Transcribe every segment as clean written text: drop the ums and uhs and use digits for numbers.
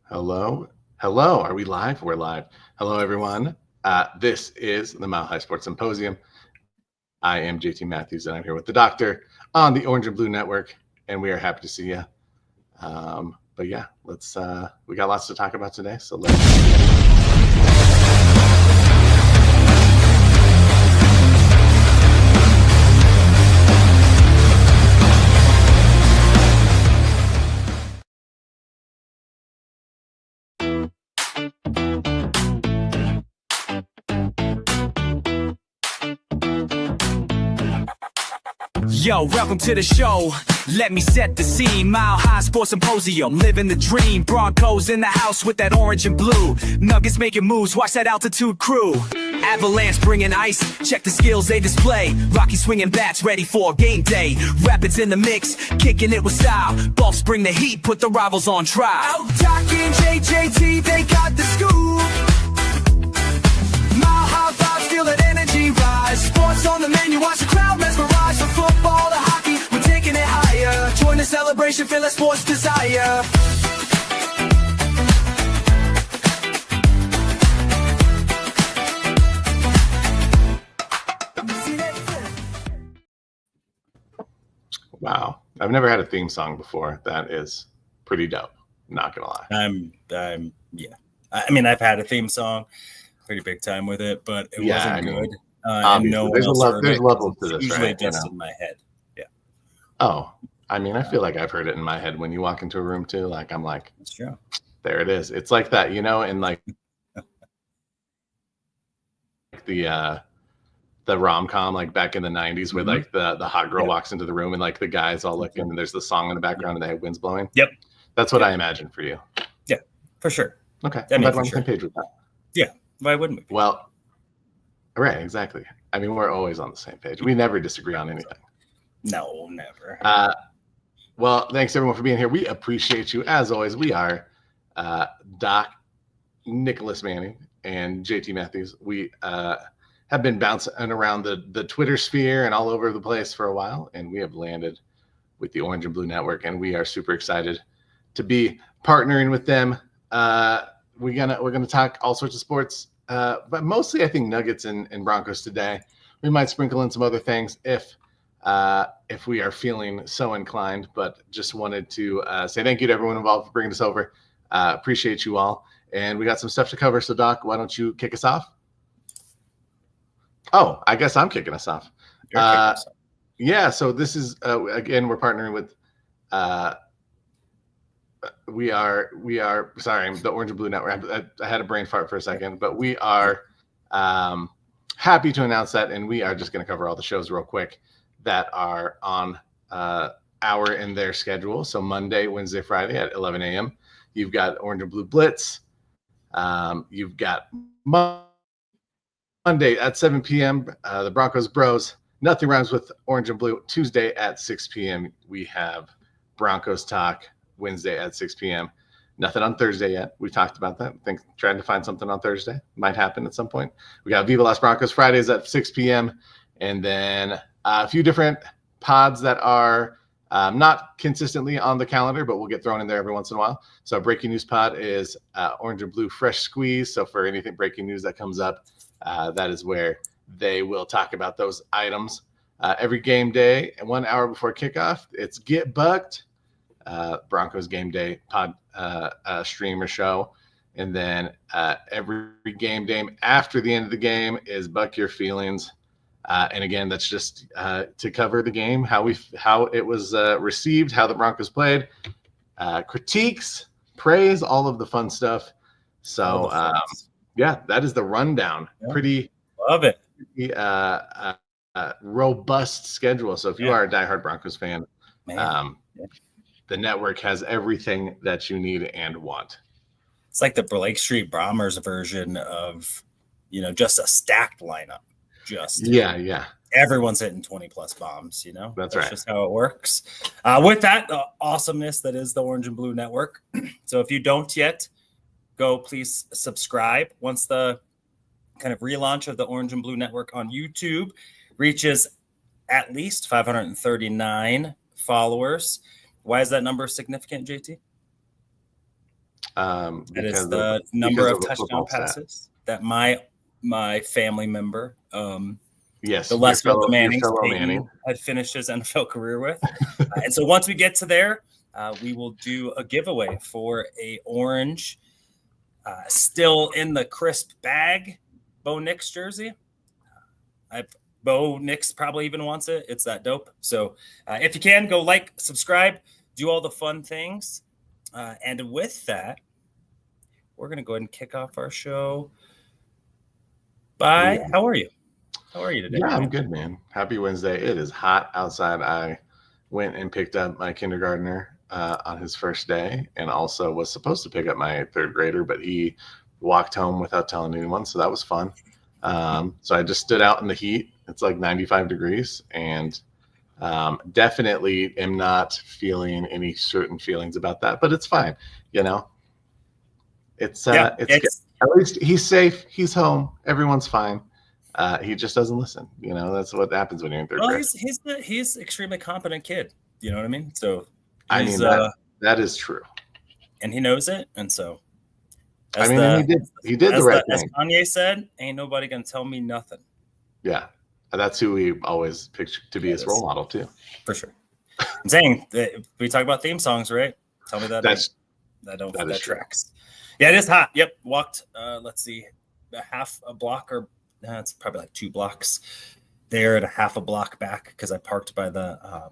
Hello. Hello. Are we live? We're live. Hello, everyone. This is the High Sports Symposium. I am JT Matthews, and I'm here with the doctor on the Orange and Blue Network, and we are happy to see you. But yeah, we got lots to talk about today, so let's Yo, welcome to the show. Let me set the scene. High Sports Symposium, living the dream. Broncos in the house with that orange and blue. Nuggets making moves, watch that altitude crew. Avalanche bringing ice, check the skills they display. Rocky swinging bats, ready for game day. Rapids in the mix, kicking it with style. Buffs bring the heat, put the rivals on trial. Out talking JJT, they got the scoop. Mile high vibes, feel that energy rise. Sports on the menu, watch the crowd mesmerize. From football to hockey, we're taking it higher. Join the celebration, feel that sports desire. Wow. I've never had a theme song before. That is pretty dope. Not gonna lie. Yeah. I mean, I've had a theme song, pretty big time with it, but it wasn't good. And no one else heard it. There's levels to this, usually right? just in my head. Yeah. Oh, I mean, I feel like I've heard it in my head when you walk into a room too. Like I'm like, That's true. there it is. It's like that, and like the rom-com like back in the 90s where like the hot girl walks into the room and like the guys all looking and there's the song in the background and the wind's blowing. Yep. That's what I imagine for you. Yeah, for sure. Okay. I mean, I'm on the same page with that. Yeah. Why wouldn't we? Well, right, exactly. I mean, we're always on the same page. We never disagree on anything. No, never. Well, thanks everyone for being here. We appreciate you. As always, we are Doc Nicholas Manning and JT Matthews. We have been bouncing around the Twitter sphere and all over the place for a while, and we have landed with the Orange and Blue Network, and we are super excited to be partnering with them. We're gonna talk all sorts of sports, but mostly I think Nuggets and Broncos today. We might sprinkle in some other things if we are feeling so inclined. But just wanted to say thank you to everyone involved for bringing us over. Appreciate you all, and we got some stuff to cover. So Doc, why don't you kick us off? Oh, I guess I'm kicking us off. Yeah. So this is again, we're partnering with. We are sorry, the Orange and Blue Network. I had a brain fart for a second, but we are happy to announce that, and we are just going to cover all the shows real quick that are on our and their schedule. So Monday, Wednesday, Friday at 11 a.m. You've got Orange and Blue Blitz. You've got Monday at 7 p.m. The Broncos Bros. Nothing Rhymes with Orange and Blue. Tuesday at 6 p.m. we have Broncos Talk. Wednesday at 6 p.m. Nothing on Thursday yet. We talked about that. I think trying to find something on Thursday might happen at some point. We got Viva Las Broncos Fridays at 6 p.m. And then a few different pods that are not consistently on the calendar, but we'll get thrown in there every once in a while. So breaking news pod is Orange and Blue Fresh Squeeze. So for anything breaking news that comes up, that is where they will talk about those items. Every game day and 1 hour before kickoff, it's Get Bucked. Broncos game day pod stream or show, and then every game day after the end of the game is Buck Your Feelings, and again that's just to cover the game, how it was received, how the Broncos played, critiques, praise, all of the fun stuff. So yeah, that is the rundown. Yeah. Pretty love it. Robust schedule. So if you are a diehard Broncos fan, the network has everything that you need and want. It's like the Blake Street Bombers version of, just a stacked lineup. Yeah. Everyone's hitting 20 plus bombs, That's right. Just how it works. With that awesomeness that is the Orange and Blue Network. So if you don't yet, go please subscribe. Once the kind of relaunch of the Orange and Blue Network on YouTube reaches at least 539 followers. Why is that number significant, JT? That is the number of touchdown passes that my family member, yes, the lesser of the Mannings, Manning, had finished his NFL career with. And so once we get to there, we will do a giveaway for a orange, still in the crisp bag, Bo Nix jersey. Bo Nix probably even wants it. It's that dope. So if you can, go like, subscribe, do all the fun things. And with that, we're going to go ahead and kick off our show. Bye. How are you? How are you today? Yeah, I'm good, man. Happy Wednesday. It is hot outside. I went and picked up my kindergartner on his first day, and also was supposed to pick up my third grader, but he walked home without telling anyone. So that was fun. So I just stood out in the heat. It's like 95 degrees, and definitely am not feeling any certain feelings about that, but it's fine. You know, it's at least he's safe. He's home. Everyone's fine. He just doesn't listen. You know, that's what happens when you're in third grade. He's an extremely competent kid. You know what I mean? So I mean, that is true. And he knows it. And so, he did the right thing. As Kanye said, ain't nobody going to tell me nothing. Yeah. That's who we always picture to be his role model too. For sure. I'm saying that we talk about theme songs, right? Tell me that that tracks. Yeah, it is hot. Yep. Walked, let's see, half a block, or it's probably like 2 blocks there and a half a block back, because I parked by the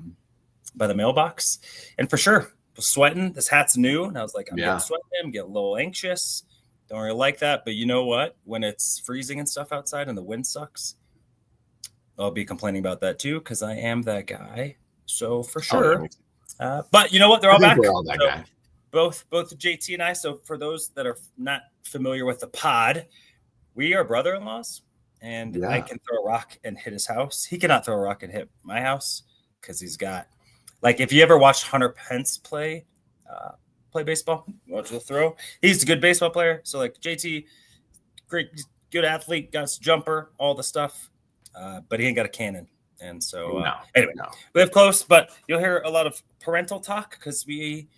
mailbox. And for sure, was sweating. This hat's new, and I was like, I'm getting sweaty. I'm getting a little anxious. Don't really like that. But you know what? When it's freezing and stuff outside and the wind sucks, I'll be complaining about that too, because I am that guy. So for sure. But you know what? They're all back. We're all that guy. Both JT and I. So for those that are not familiar with the pod, we are brother-in-laws, and I can throw a rock and hit his house. He cannot throw a rock and hit my house, because he's got, like, if you ever watched Hunter Pence play baseball, watch the throw. He's a good baseball player. So like JT, great, good athlete, got his jumper, all the stuff. But he ain't got a cannon. And so anyway, we live close, but you'll hear a lot of parental talk, because we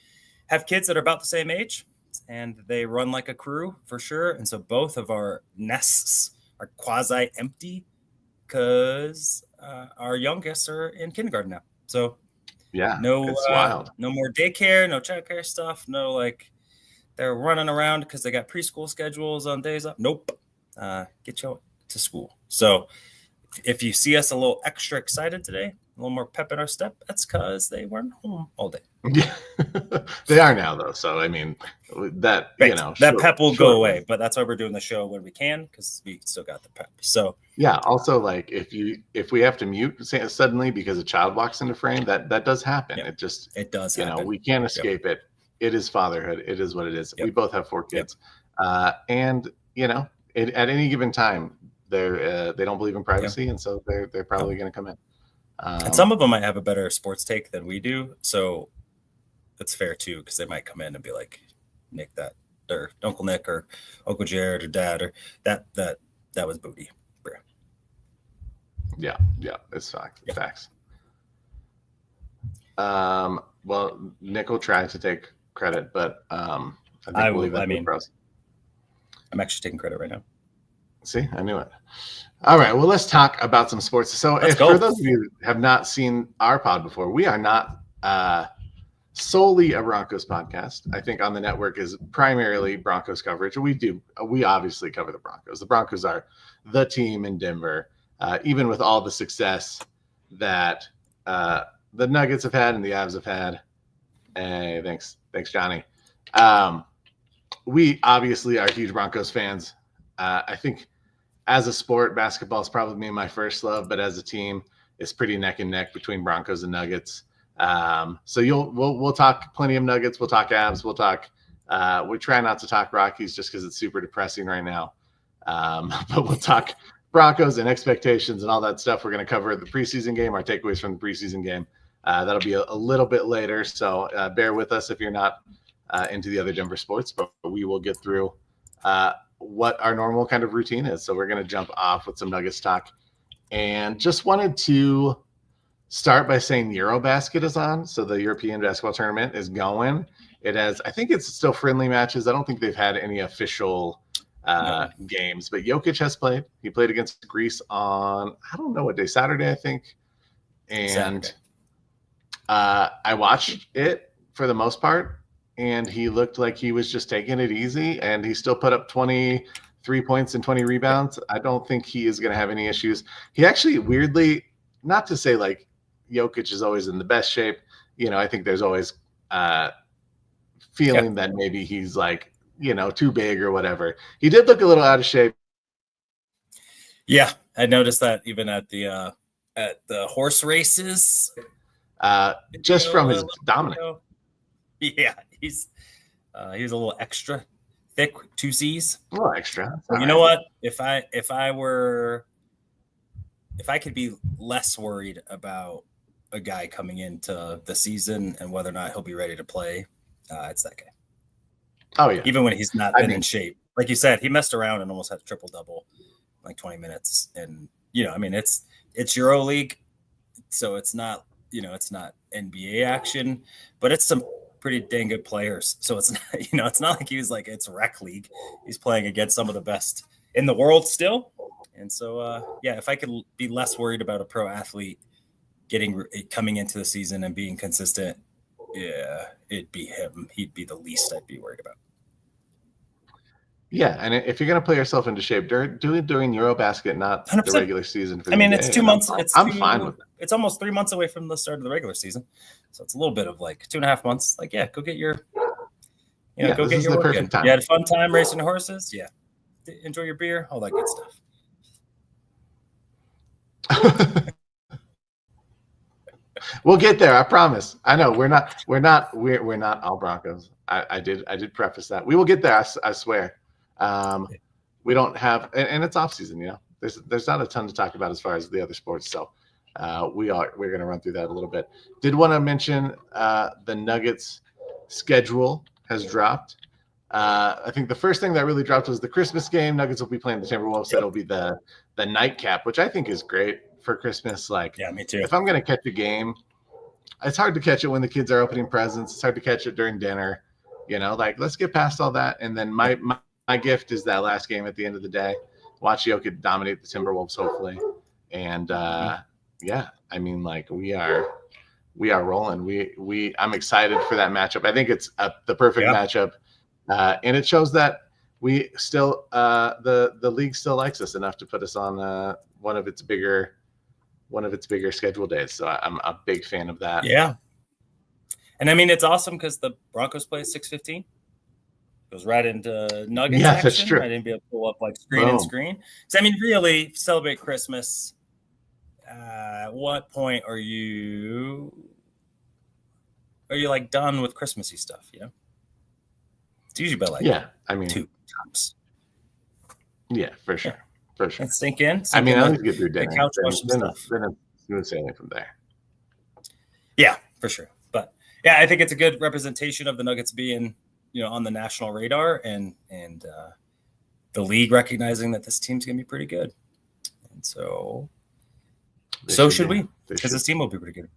have kids that are about the same age, and they run like a crew for sure. And so both of our nests are quasi empty, because our youngest are in kindergarten now. So it's wild. No more daycare, no childcare stuff. No, like, they're running around because they got preschool schedules on days off. Nope. Get you to school. So if you see us a little extra excited today, a little more pep in our step, that's because they weren't home all day. Yeah, they are now, though. So, I mean, that, that pep will go away, but that's why we're doing the show when we can, because we still got the pep. So, yeah. Also, like, if we have to mute suddenly because a child walks into frame, that does happen. Yep. It does happen. We can't escape it. It is fatherhood. It is what it is. Yep. We both have 4 kids. Yep. And, at any given time, they don't believe in privacy, and so they're probably going to come in. And some of them might have a better sports take than we do, so that's fair too, because they might come in and be like, Nick, that, or Uncle Nick, or Uncle Jared, or Dad, or that was booty. Yeah, it's facts. Well, Nick will try to take credit, but I'm actually taking credit right now. See, I knew it. All right, well, let's talk about some sports. So for those of you who have not seen our pod before, we are not solely a Broncos podcast. I think on the network is primarily Broncos coverage. We obviously cover the Broncos. The Broncos are the team in Denver, even with all the success that the Nuggets have had and the Avs have had. Hey, thanks, Johnny. We obviously are huge Broncos fans. I think as a sport, basketball is probably my first love, but as a team, it's pretty neck and neck between Broncos and Nuggets. So we'll talk plenty of Nuggets. We'll talk Avs. We'll talk. We try not to talk Rockies just because it's super depressing right now. But we'll talk Broncos and expectations and all that stuff. We're going to cover the preseason game, our takeaways from the preseason game. That'll be a little bit later, so bear with us if you're not into the other Denver sports. But we will get through what our normal kind of routine is. So we're going to jump off with some Nuggets talk, and just wanted to start by saying Eurobasket is on. So the European basketball tournament is going. I think it's still friendly matches. I don't think they've had any official games, but Jokic has played. He played against Greece on, I don't know what day, Saturday, I think. And I watched it for the most part, and he looked like he was just taking it easy, and he still put up 23 points and 20 rebounds. I don't think he is going to have any issues. He actually, weirdly, not to say like Jokic is always in the best shape, I think there's always feeling that maybe he's like, too big or whatever. He did look a little out of shape. Yeah, I noticed that even at the horse races. Just from his dominance. Yeah, he's a little extra thick, 2 C's. A little extra. You know what? If I could be less worried about a guy coming into the season and whether or not he'll be ready to play, it's that guy. Oh yeah. Even when he's not been in shape, like you said, he messed around and almost had a triple double, like 20 minutes. And it's EuroLeague, so it's not NBA action, but it's some pretty dang good players. So it's not, it's not like he was like it's rec league. He's playing against some of the best in the world still. And so if I could be less worried about a pro athlete coming into the season and being consistent, it'd be him. He'd be the least I'd be worried about. Yeah, and if you're going to play yourself into shape, do it during Eurobasket, not 100%. The regular season. For it's 2 months. I'm fine with it. It's almost 3 months away from the start of the regular season, so it's a little bit of like 2.5 months. Like, go get your, go get your work in. You had a fun time racing horses. Yeah, enjoy your beer, all that good stuff. We'll get there. I promise. I know we're not all Broncos. I did preface that. We will get there. I swear. We don't have, and it's off season. There's not a ton to talk about as far as the other sports. So we're going to run through that a little bit. Did want to mention the Nuggets schedule has dropped. I think the first thing that really dropped was the Christmas game. Nuggets will be playing the Timberwolves. That'll be the nightcap, which I think is great for Christmas. Like, yeah, me too. If I'm going to catch a game, it's hard to catch it when the kids are opening presents. It's hard to catch it during dinner. Like, let's get past all that. And then my gift is that last game at the end of the day. Watch Jokic dominate the Timberwolves, hopefully. And like we are rolling. I'm excited for that matchup. I think it's the perfect matchup. And it shows that we still the league still likes us enough to put us on one of its bigger schedule days. So I'm a big fan of that. Yeah. And it's awesome because the Broncos play 6:15. Goes right into Nuggets action. That's true. I didn't be able to pull up like screen and screen. So really celebrate Christmas. At what point are you like done with Christmassy stuff? It's usually about like 2 times. Yeah, for sure. For sure. And sink in. I always get through dinner. Couch watch some stuff. Then it's smooth sailing from there. Yeah, for sure. But yeah, I think it's a good representation of the Nuggets being, on the national radar and the league recognizing that this team's going to be pretty good. And so should we, because this team will be pretty good.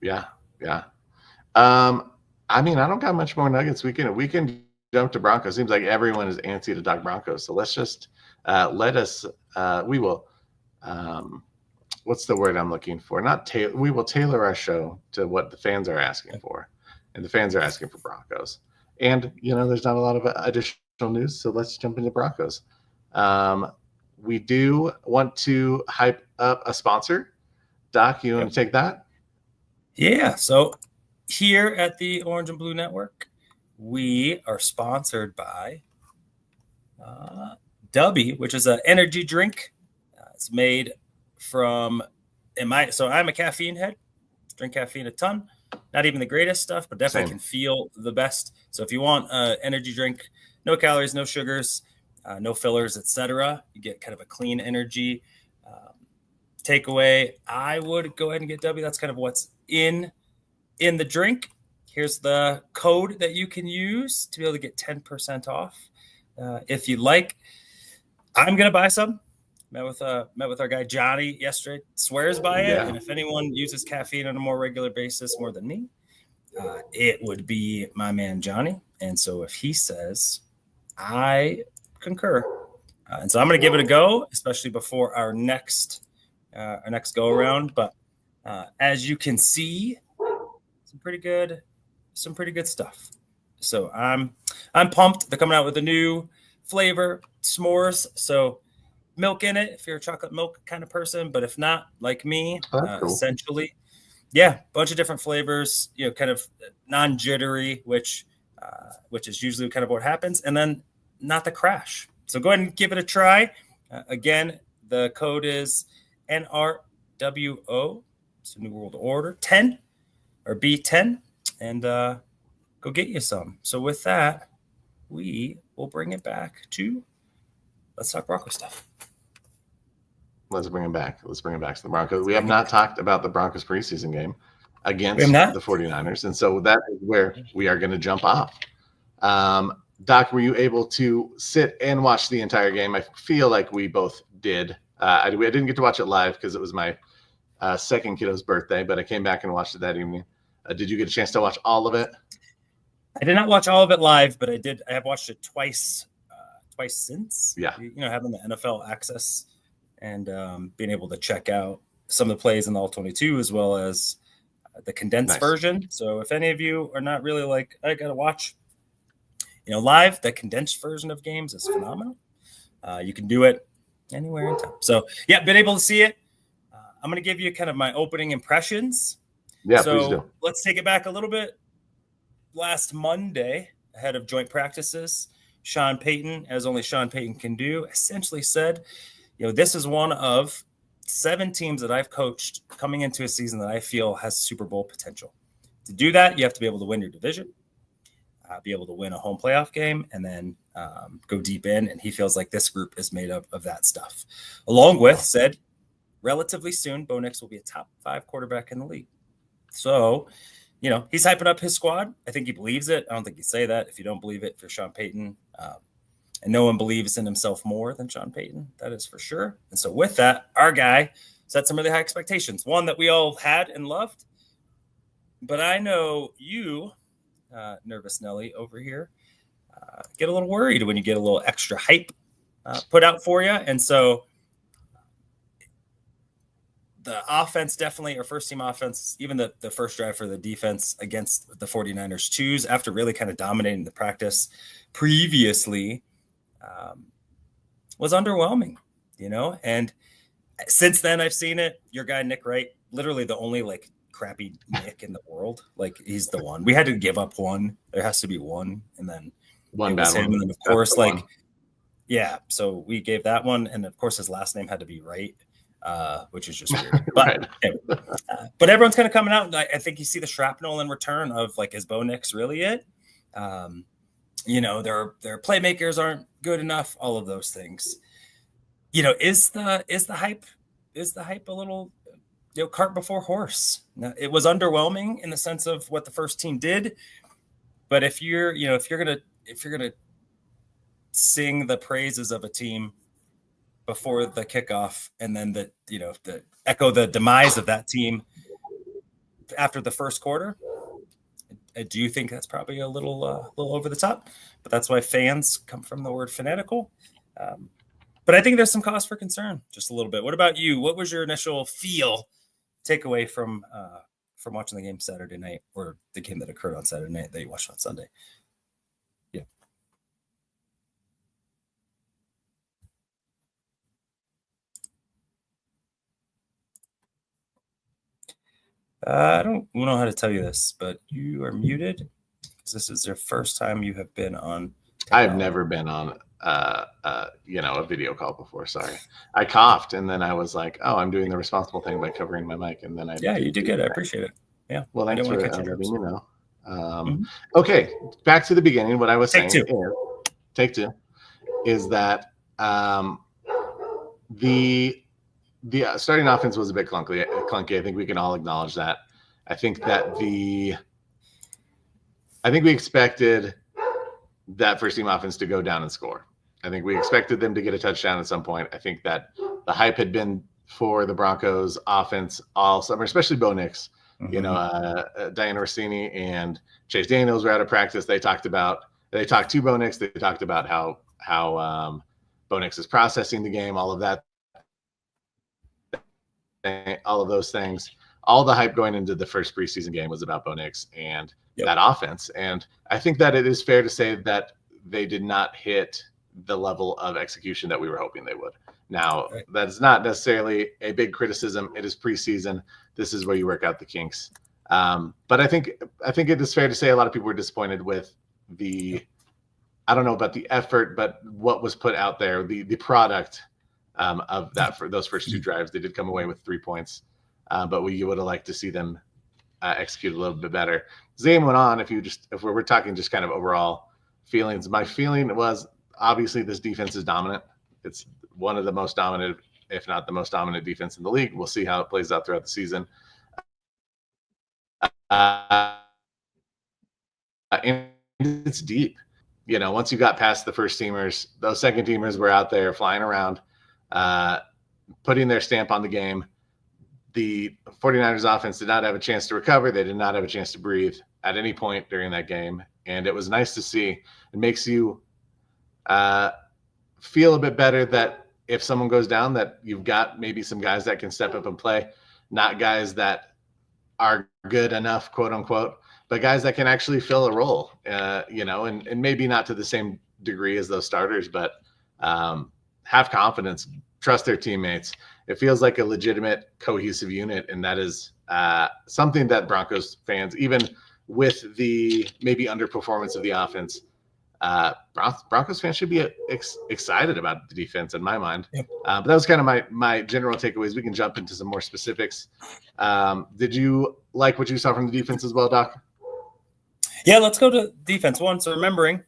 Yeah. Yeah. I don't got much more Nuggets. We can jump to Broncos. Seems like everyone is antsy to talk Broncos. So let's just we will, what's the word I'm looking for? We will tailor our show to what the fans are asking for. And the fans are asking for Broncos. And, there's not a lot of additional news, so let's jump into Broncos. We do want to hype up a sponsor. Doc, you want to take that? Yeah, so here at the Orange and Blue Network, we are sponsored by Dubby, which is an energy drink. It's made from, I'm a caffeine head, drink caffeine a ton. Not even the greatest stuff, but definitely can feel the best. So if you want an energy drink, no calories, no sugars, no fillers, etc., you get kind of a clean energy takeaway. I would go ahead and get W. That's kind of what's in the drink. Here's the code that you can use to be able to get 10% off. If you like, I'm going to buy some. Met with our guy Johnny yesterday. Swears by it, and if anyone uses caffeine on a more regular basis more than me, it would be my man Johnny. And so if he says, I concur. And so I'm going to give it a go, especially before our next go around. But as you can see, some pretty good stuff. So I'm pumped. They're coming out with a new flavor, s'mores. So milk in it if you're a chocolate milk kind of person, but if not, like me, cool. Essentially, yeah, bunch of different flavors. Kind of non-jittery, which is usually kind of what happens, and then not the crash. So go ahead and give it a try. Again, the code is NRWO. It's a New World Order 10 or B10, and go get you some. So with that, we will bring it back to let's talk Broncos stuff. Let's bring it back to the Broncos. We have not talked about the Broncos preseason game against the 49ers, and so that is where we are going to jump off. Doc, were you able to sit and watch the entire game? I feel like we both did. I didn't get to watch it live because it was my second kiddo's birthday, but I came back and watched it that evening. Did you get a chance to watch all of it? I did not watch all of it live, but I did. I have watched it twice since. Yeah. Having the NFL access and being able to check out some of the plays in the All-22 as well as the condensed version. So if any of you are not really like, I got to watch, live, the condensed version of games is phenomenal. You can do it anywhere in time. So, yeah, been able to see it. I'm going to give you kind of my opening impressions. Yeah, please do. Let's take it back a little bit. Last Monday, ahead of joint practices, Sean Payton, as only Sean Payton can do, essentially said, this is one of 7 teams that I've coached coming into a season that I feel has Super Bowl potential. To do that, you have to be able to win your division, be able to win a home playoff game, and then go deep in. And he feels like this group is made up of that stuff. Along with, said, relatively soon, Bo Nix will be a top 5 quarterback in the league. So, he's hyping up his squad. I think he believes it. I don't think he'd say that if you don't believe it for Sean Payton. And no one believes in himself more than Sean Payton. That is for sure. And so with that, our guy set some really high expectations. One that we all had and loved. But I know you, Nervous Nelly over here, get a little worried when you get a little extra hype put out for you. And so the offense definitely, our first team offense, even the first drive for the defense against the 49ers choose after really kind of dominating the practice previously was underwhelming, and since then I've seen it. Your guy, Nick Wright, literally the only crappy Nick in the world. He's the one. We had to give up one. There has to be one. And then one bad one. And then of course, yeah. So we gave that one. And of course his last name had to be Wright. Which is just weird. But but everyone's kind of coming out. And I think you see the shrapnel in return of is Bo Nix really it? Their playmakers aren't good enough, all of those things. Is the hype a little cart before horse? Now, it was underwhelming in the sense of what the first team did. But if you're gonna sing the praises of a team before the kickoff, and then the echo the demise of that team after the first quarter, I do think that's probably a little over the top. But that's why fans come from the word fanatical. But I think there's some cause for concern, just a little bit. What about you? What was your initial takeaway from watching the game Saturday night, or the game that occurred on Saturday night that you watched on Sunday? Yeah. I don't know how to tell you this, but you are muted because this is your first time you have been on. I've never been on a video call before. Sorry. I coughed and then I was like, oh, I'm doing the responsible thing by covering my mic. And then you did good. I appreciate it. Yeah. Well, thanks for letting me know. Okay. Back to the beginning. What I was saying. Take two is that the starting offense was a bit clunky. I think we can all acknowledge that. I think we expected that first team offense to go down and score. I think we expected them to get a touchdown at some point. I think that the hype had been for the Broncos offense all summer, especially Bo Nix, Diana Rossini and Chase Daniels were out of practice. They talked to Bo Nix. They talked about how Bo Nix is processing the game, all of that, all of those things. All the hype going into the first preseason game was about Bo Nix and that offense. And I think that it is fair to say that they did not hit the level of execution that we were hoping they would. Now, that's not necessarily a big criticism. It is preseason. This is where you work out the kinks. But I think it is fair to say a lot of people were disappointed with I don't know about the effort, but what was put out there, the product of that for those first two drives. They did come away with 3 points, but we would have liked to see them execute a little bit better. As the game went on, if we're talking just kind of overall feelings, my feeling was obviously this defense is dominant. It's one of the most dominant, if not the most dominant defense in the league. We'll see how it plays out throughout the season. And it's deep. Once you got past the first teamers, those second teamers were out there flying around, putting their stamp on the game. The 49ers offense did not have a chance to recover. They did not have a chance to breathe at any point during that game. And it was nice to see. It makes you feel a bit better that if someone goes down, that you've got maybe some guys that can step up and play, not guys that are good enough, quote unquote, but guys that can actually fill a role, and maybe not to the same degree as those starters, but have confidence, trust their teammates. It feels like a legitimate cohesive unit. And that is something that Broncos fans, even with the maybe underperformance of the offense, Broncos fans should be excited about the defense in my mind. But that was kind of my general takeaways. We can jump into some more specifics. Did you like what you saw from the defense as well, Doc? Yeah, let's go to defense one. So remembering,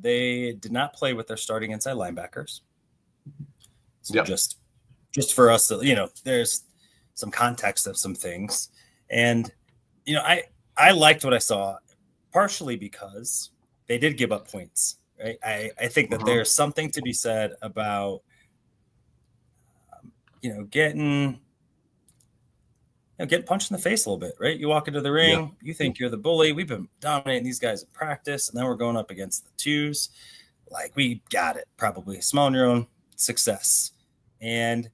they did not play with their starting inside linebackers. So just for us, there's some context of some things. And, I liked what I saw, partially because they did give up points, right? I think that there's something to be said about, getting punched in the face a little bit, right? You walk into the ring, you think you're the bully. We've been dominating these guys in practice, and then we're going up against the twos. Like, we got it, probably. Smell on your own success. And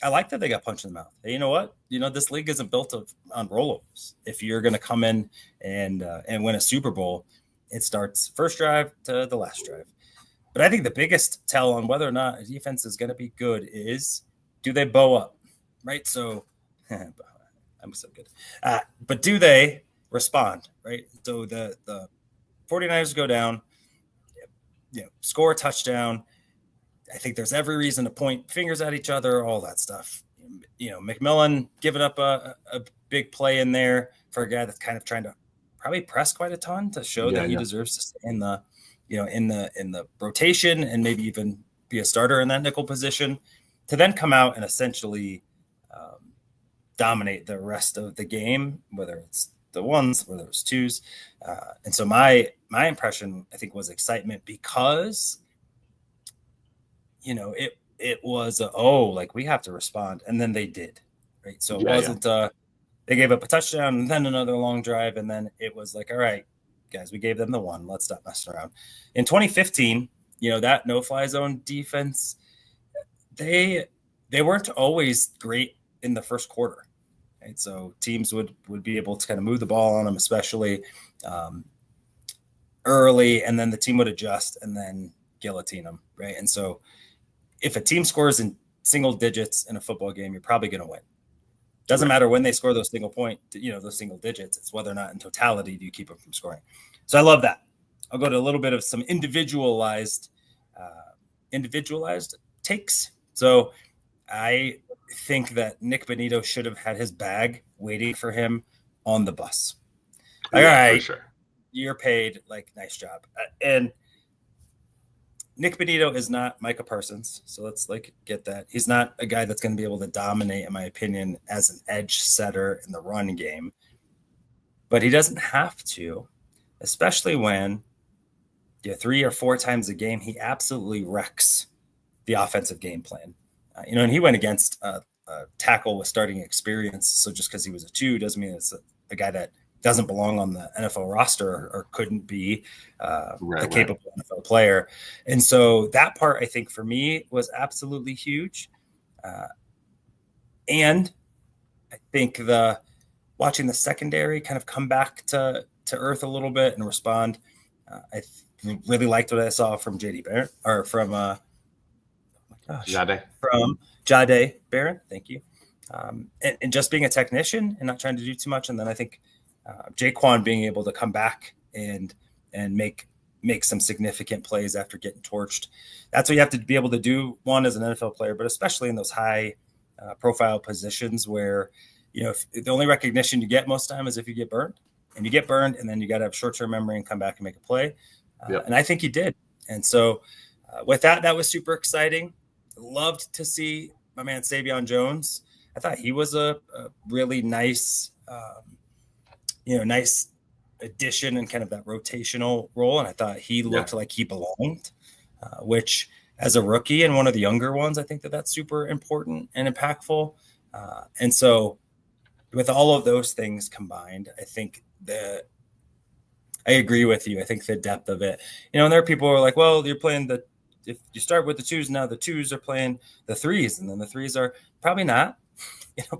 I like that they got punched in the mouth. Hey, you know what? This league isn't built on rollovers. If you're going to come in and win a Super Bowl, it starts first drive to the last drive. But I think the biggest tell on whether or not a defense is going to be good is, do they bow up, right? So I'm so good. But do they respond, right? So the 49ers go down, score a touchdown. I think there's every reason to point fingers at each other, all that stuff. McMillan giving up a big play in there for a guy that's kind of trying to probably press quite a ton to show that he deserves to stay in the, in the rotation and maybe even be a starter in that nickel position, to then come out and essentially dominate the rest of the game, whether it's the ones, whether it's twos. And so my impression, I think, was excitement because, it was, we have to respond. And then they did, right? So it wasn't, they gave up a touchdown and then another long drive. And then it was like, all right, guys, we gave them the one. Let's stop messing around. In 2015, that no-fly zone defense, they weren't always great in the first quarter, right? So teams would be able to kind of move the ball on them, especially early, and then the team would adjust and then guillotine them, right? And so if a team scores in single digits in a football game, you're probably going to win. Doesn't matter when they score those those single digits. It's whether or not in totality do you keep them from scoring. So I love that. I'll go to a little bit of some individualized takes. So I think that Nick Bonito should have had his bag waiting for him on the bus. All right, for sure. You're paid, nice job. And Nick Bonito is not Micah Parsons. So let's get that. He's not a guy that's going to be able to dominate, in my opinion, as an edge setter in the run game. But he doesn't have to, especially when 3 or 4 times a game, he absolutely wrecks the offensive game plan. And he went against tackle with starting experience. So just because he was a 2 doesn't mean it's a guy that doesn't belong on the NFL roster or couldn't be a capable NFL player. And so that part, I think, for me was absolutely huge. And I think watching the secondary kind of come back to earth a little bit and respond. I really liked what I saw from JD Barron, or from Jade Barron. Thank you. And just being a technician and not trying to do too much. And then I think Jaquan being able to come back and make some significant plays after getting torched. That's what you have to be able to do, one, as an NFL player, but especially in those high profile positions where, if the only recognition you get most time is if you get burned, and you get burned, and then you got to have short-term memory and come back and make a play. And I think he did. And so with that was super exciting. Loved to see my man Savion Jones. I thought he was a really nice, nice addition and kind of that rotational role. And I thought he looked like he belonged, which as a rookie and one of the younger ones, I think that's super important and impactful. And so with all of those things combined, I think I agree with you. I think the depth of it, and there are people who are like, well, you're playing if you start with the 2s, now the 2s are playing the 3s, and then the 3s are probably not.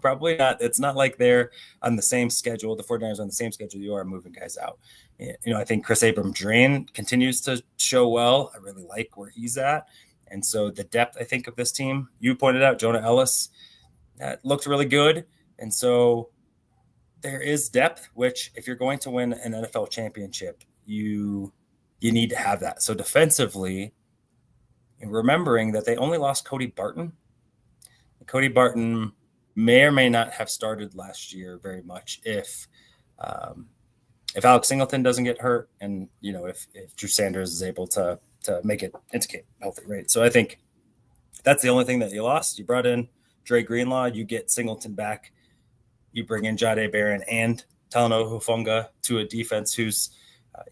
Probably not. It's not like they're on the same schedule. The 49ers are on the same schedule. You are moving guys out. I think Chris Abrams-Drain continues to show well. I really like where he's at. And so the depth, I think, of this team, you pointed out, Jonah Ellis, looked really good. And so there is depth, which if you're going to win an NFL championship, you need to have that. So defensively, and remembering that they only lost Cody Barton. Cody Barton may or may not have started last year very much if Alex Singleton doesn't get hurt, and if Drew Sanders is able to make it into healthy, right? So I think that's the only thing that you lost. You brought in Dre Greenlaw, you get Singleton back, you bring in Jade Barron and Talanoa Hufanga to a defense who's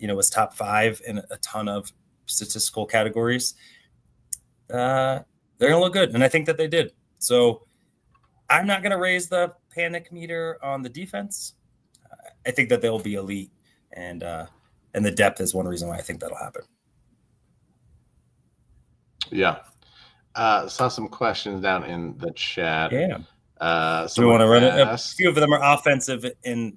was top 5 in a ton of statistical categories. They're gonna look good, and I think that they did. So I'm not going to raise the panic meter on the defense. I think that they'll be elite, and the depth is one reason why I think that'll happen. Yeah. Saw some questions down in the chat. Yeah. Do we want to run it? A few of them are offensive in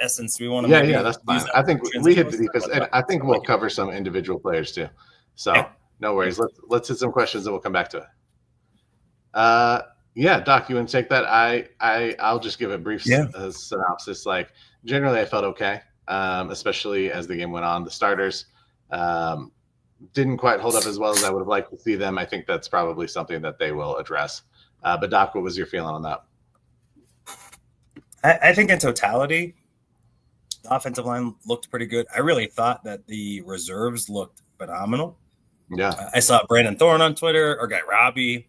essence. Do we want to? Yeah, that's fine. I think we hit the defense, and I think we'll cover some individual players too. So no worries. Let's hit some questions, and we'll come back to it. Doc, you want to take that? I'll just give a brief synopsis. Like, generally I felt okay, especially as the game went on. The starters didn't quite hold up as well as I would have liked to see them. I think that's probably something that they will address. But Doc, what was your feeling on that? I think in totality, the offensive line looked pretty good. I really thought that the reserves looked phenomenal. Yeah. I saw Brandon Thorne on Twitter, or Guy Robbie,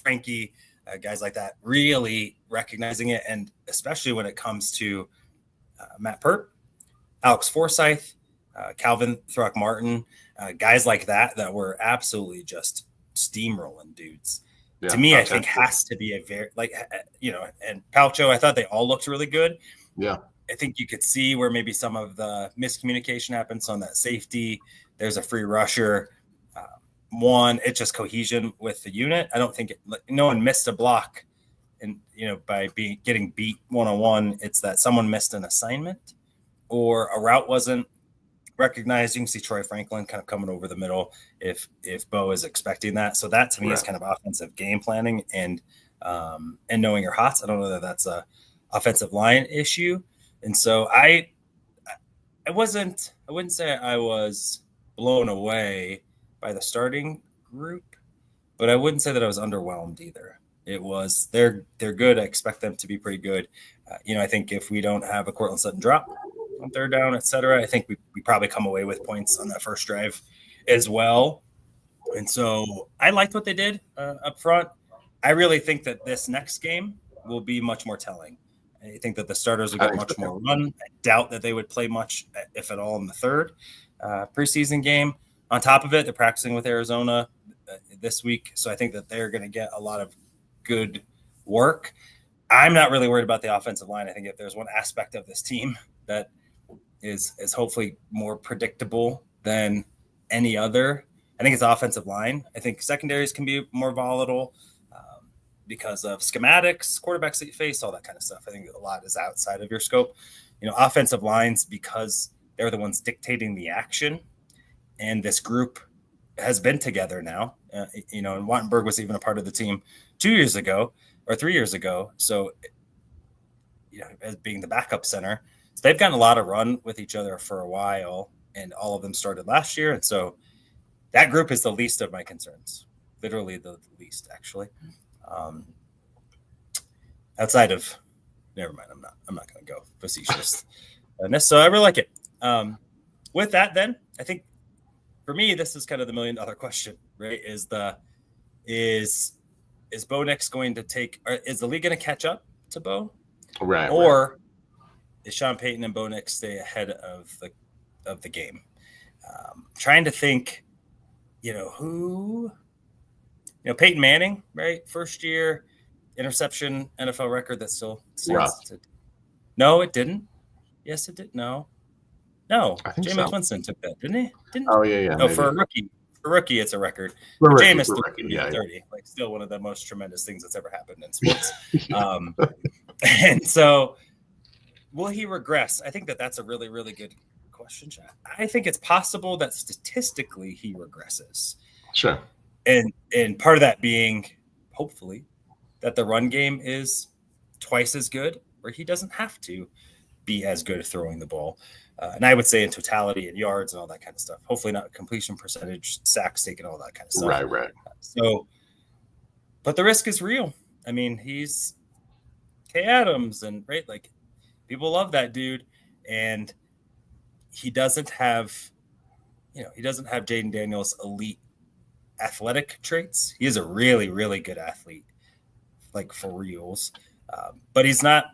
Frankie, guys like that, really recognizing it. And especially when it comes to Matt Pert, Alex Forsythe, Calvin Throckmorton, guys like that were absolutely just steamrolling dudes. Yeah, to me, I think has to be a very, and Palcho, I thought they all looked really good. Yeah. I think you could see where maybe some of the miscommunication happens on that safety. There's a free rusher. It's just cohesion with the unit. I don't think no one missed a block, and by getting beat one-on-one, it's that someone missed an assignment or a route wasn't recognized. You can see Troy Franklin kind of coming over the middle if Bo is expecting that. So that to me is kind of offensive game planning and knowing your hots. I don't know that that's a offensive line issue, and so I wouldn't say I was blown away by the starting group, but I wouldn't say that I was underwhelmed either. It was they're good. I expect them to be pretty good. I think if we don't have a Cortland Sutton drop on third down, etc., I think we probably come away with points on that first drive as well. And so I liked what they did up front. I really think that this next game will be much more telling. I think that the starters will get much more run. I doubt that they would play much, if at all, in the third preseason game. On top of it, they're practicing with Arizona this week, so I think that they're going to get a lot of good work. I'm not really worried about the offensive line. I think if there's one aspect of this team that is hopefully more predictable than any other, I think it's offensive line. I think secondaries can be more volatile because of schematics, quarterbacks that you face, all that kind of stuff. I think a lot is outside of your scope. Offensive lines, because they're the ones dictating the action, and this group has been together now. And Wattenberg was even a part of the team 2 years ago or 3 years ago. So, as being the backup center, so they've gotten a lot of run with each other for a while, and all of them started last year. And so that group is the least of my concerns, literally the least, actually. Outside of, never mind, I'm not going to go facetious. So I really like it. With that, then I think for me, this is kind of the $1 million question, right? Is Bo Nix going to take, or is the league going to catch up to Bo? Right. Or is Sean Payton and Bo Nix stay ahead of the game? Trying to think, who, Peyton Manning, right? First year interception NFL record that still stands. No, it didn't. Yes, it did. No. Jameis Winston took that, didn't he? Oh, yeah. No, maybe. For a rookie, it's a record. Jameis threw it 30. Like, still one of the most tremendous things that's ever happened in sports. And so, will he regress? I think that's a really, really good question, Chad. I think it's possible that statistically he regresses. Sure. And part of that being, hopefully, that the run game is twice as good, or he doesn't have to be as good at throwing the ball. And I would say in totality and yards and all that kind of stuff. Hopefully not completion percentage, sacks taken, all that kind of stuff. Right. So, but the risk is real. I mean, he's Kay Adams, and right, like, people love that dude, and he doesn't have Jaden Daniels' elite athletic traits. He is a really, really good athlete, like for reals. But he's not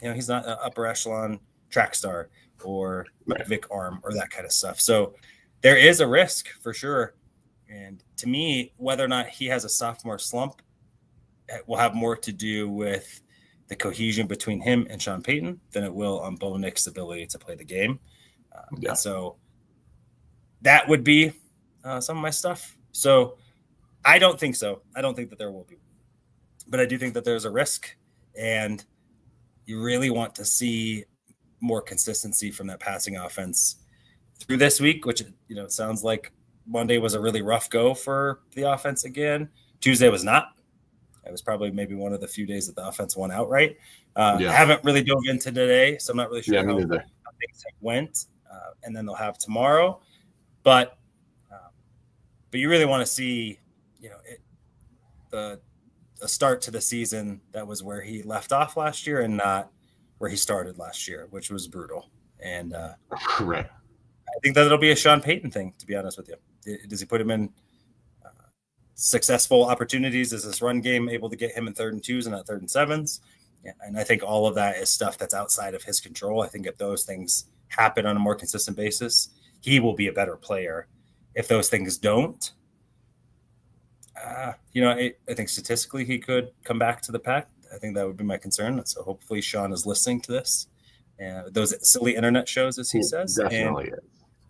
an upper echelon track star or Vic arm or that kind of stuff. So there is a risk for sure. And to me, whether or not he has a sophomore slump will have more to do with the cohesion between him and Sean Payton than it will on Bo Nix's ability to play the game. And so that would be some of my stuff. So I don't think so. I don't think that there will be. But I do think that there's a risk, and you really want to see more consistency from that passing offense through this week, which, it sounds like Monday was a really rough go for the offense again. Tuesday was not. It was probably maybe one of the few days that the offense won outright. I haven't really dove into today, so I'm not really sure how things have went. And then they'll have tomorrow. But you really want to see, the start to the season that was where he left off last year and not where he started last year, which was brutal. And right. I think that it'll be a Sean Payton thing, to be honest with you. Does he put him in successful opportunities? Is this run game able to get him in 3rd and 2s and not 3rd and 7s? Yeah, and I think all of that is stuff that's outside of his control. I think if those things happen on a more consistent basis, he will be a better player. If those things don't, I think statistically he could come back to the pack. I think that would be my concern. So hopefully Sean is listening to this, and those silly internet shows, as he says, definitely and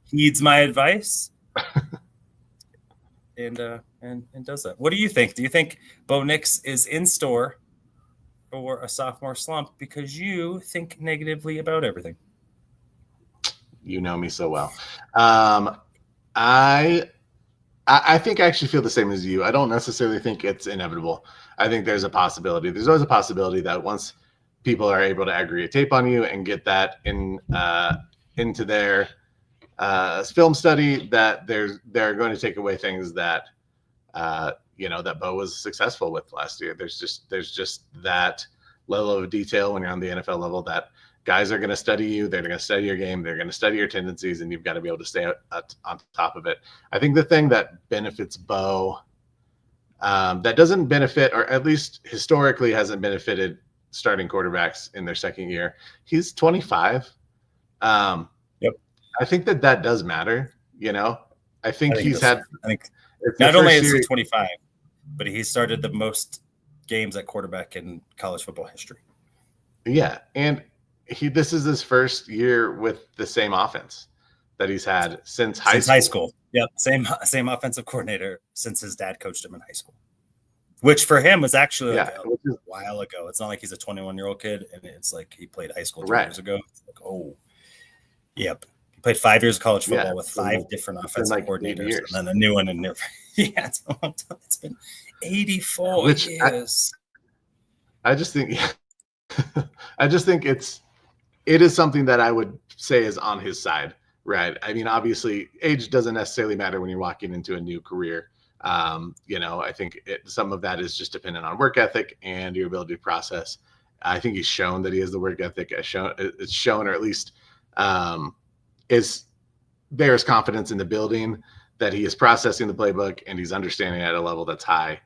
heeds my advice, and does that. What do you think? Do you think Bo Nix is in store for a sophomore slump because you think negatively about everything? You know me so well. I think I actually feel the same as you. I don't necessarily think it's inevitable. I think there's a possibility. There's always a possibility that once people are able to aggregate tape on you and get that into their film study, that they're going to take away things that that Bo was successful with last year. There's just that level of detail when you're on the NFL level that guys are going to study you. They're going to study your game. They're going to study your tendencies, and you've got to be able to stay on top of it. I think the thing that benefits Bo, that doesn't benefit, or at least historically hasn't benefited starting quarterbacks in their second year. He's 25. Yep. I think that does matter. I think he's had. I think not only is he 25, but he started the most games at quarterback in college football history. Yeah, and this is his first year with the same offense that he's had since high school. Yep, same offensive coordinator since his dad coached him in high school, which for him was actually a while ago. It's not like he's a 21-year-old kid, and it's like he played high school 2 years ago. It's like, oh, yep. He played 5 years of college football with 5 different offensive coordinators, and then a new one in there. Yeah, it's a long time. It's been 84 years. I just think it is something that I would say is on his side, right? I mean, obviously, age doesn't necessarily matter when you're walking into a new career. I think some of that is just dependent on work ethic and your ability to process. I think he's shown that he has the work ethic. It's shown, or at least there's confidence in the building that he is processing the playbook and he's understanding at a level that's high,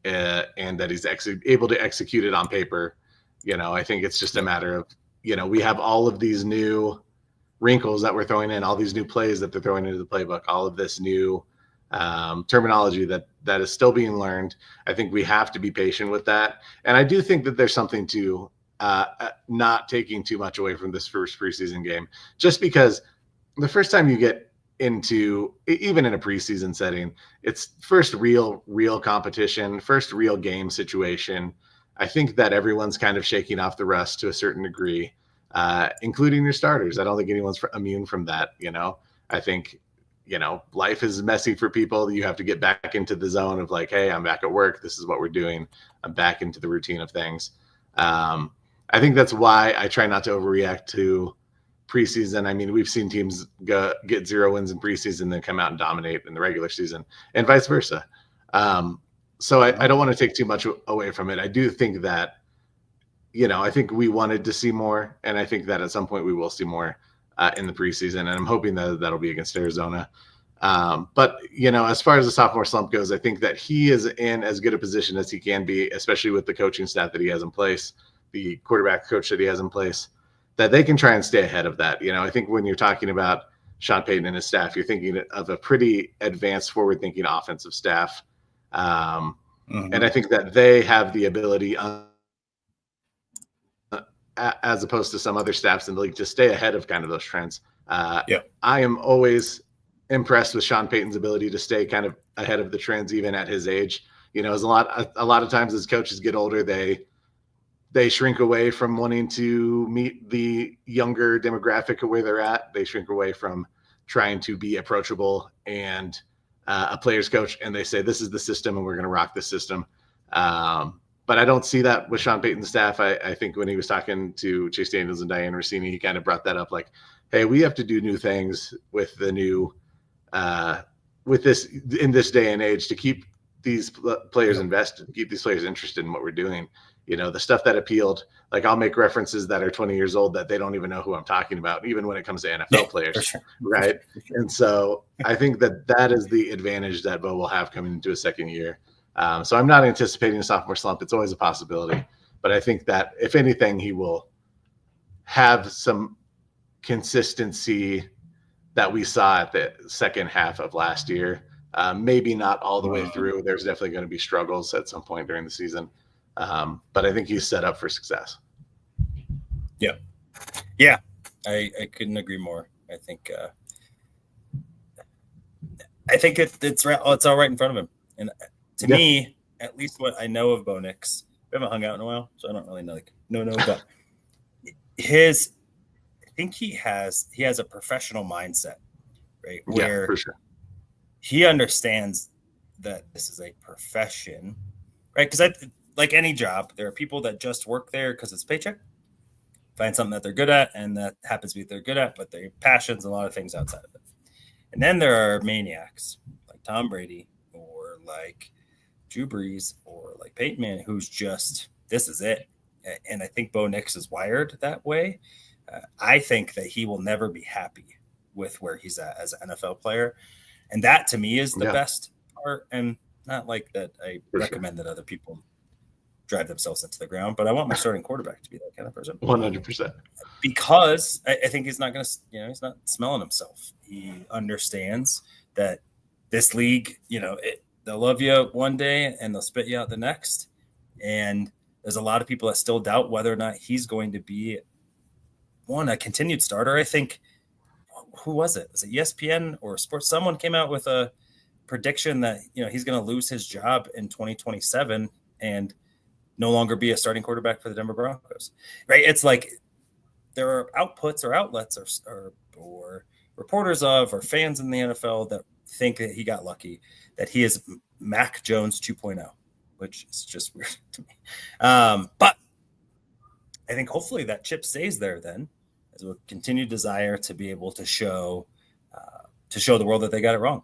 and that he's able to execute it on paper. I think it's just a matter of, we have all of these new wrinkles that we're throwing in, all these new plays that they're throwing into the playbook, all of this new terminology that is still being learned. I think we have to be patient with that. And I do think that there's something to not taking too much away from this first preseason game, just because the first time you get into, even in a preseason setting, it's first real competition, first real game situation. I think that everyone's kind of shaking off the rust to a certain degree, including your starters. I don't think anyone's immune from that. I think, life is messy for people. You have to get back into the zone of like, hey, I'm back at work. This is what we're doing. I'm back into the routine of things. I think that's why I try not to overreact to preseason. I mean, we've seen teams get 0 wins in preseason, then come out and dominate in the regular season, and vice versa. So I don't want to take too much away from it. I do think that, I think we wanted to see more, and I think that at some point we will see more in the preseason, and I'm hoping that that'll be against Arizona. But, as far as the sophomore slump goes, I think that he is in as good a position as he can be, especially with the coaching staff that he has in place, the quarterback coach that he has in place, that they can try and stay ahead of that. I think when you're talking about Sean Payton and his staff, you're thinking of a pretty advanced, forward-thinking offensive staff. And I think that they have the ability, as opposed to some other staffs in the league, to stay ahead of kind of those trends. I am always impressed with Sean Payton's ability to stay kind of ahead of the trends, even at his age. As a lot of times as coaches get older, they shrink away from wanting to meet the younger demographic of where they're at. They shrink away from trying to be approachable and a player's coach, and they say, this is the system and we're going to rock the system. But I don't see that with Sean Payton's staff. I think when he was talking to Chase Daniels and Diane Rossini, he kind of brought that up, like, hey, we have to do new things with the new with this in this day and age to keep these players invested, keep these players interested in what we're doing. The stuff that appealed, like I'll make references that are 20 years old that they don't even know who I'm talking about, even when it comes to NFL players. Sure. Right. And so I think that is the advantage that Bo will have coming into a second year. So I'm not anticipating a sophomore slump. It's always a possibility, but I think that if anything, he will have some consistency that we saw at the second half of last year. Maybe not all the way through. There's definitely going to be struggles at some point during the season. But I think he's set up for success. Yeah. I couldn't agree more. I think it's all right in front of him. And to me, at least what I know of Bo Nix, we haven't hung out in a while, so I don't really know. But I think he has a professional mindset, right? Where for sure. He understands that this is a profession, right? Because like any job, there are people that just work there because it's a paycheck, find something that they're good at, and that happens to be what they're good at, but their passions and a lot of things outside of it. And then there are maniacs like Tom Brady or like Drew Brees or like Peyton Manning, who's just, this is it. And I think Bo Nix is wired that way. I think that he will never be happy with where he's at as an NFL player. And that to me is the best part. And not like that I recommend that other people drive themselves into the ground, but I want my starting quarterback to be that kind of person. 100%. Because I think he's not going to, he's not smelling himself. He understands that this league, they'll love you one day and they'll spit you out the next. And there's a lot of people that still doubt whether or not he's going to be a continued starter. I think, who was it? Was it ESPN or Sports? Someone came out with a prediction that, he's going to lose his job in 2027 and no longer be a starting quarterback for the Denver Broncos, right? It's like there are outputs or outlets or reporters or fans in the NFL that think that he got lucky, that he is Mac Jones 2.0, which is just weird to me. But I think hopefully that chip stays there then, as a continued desire to be able to show the world that they got it wrong.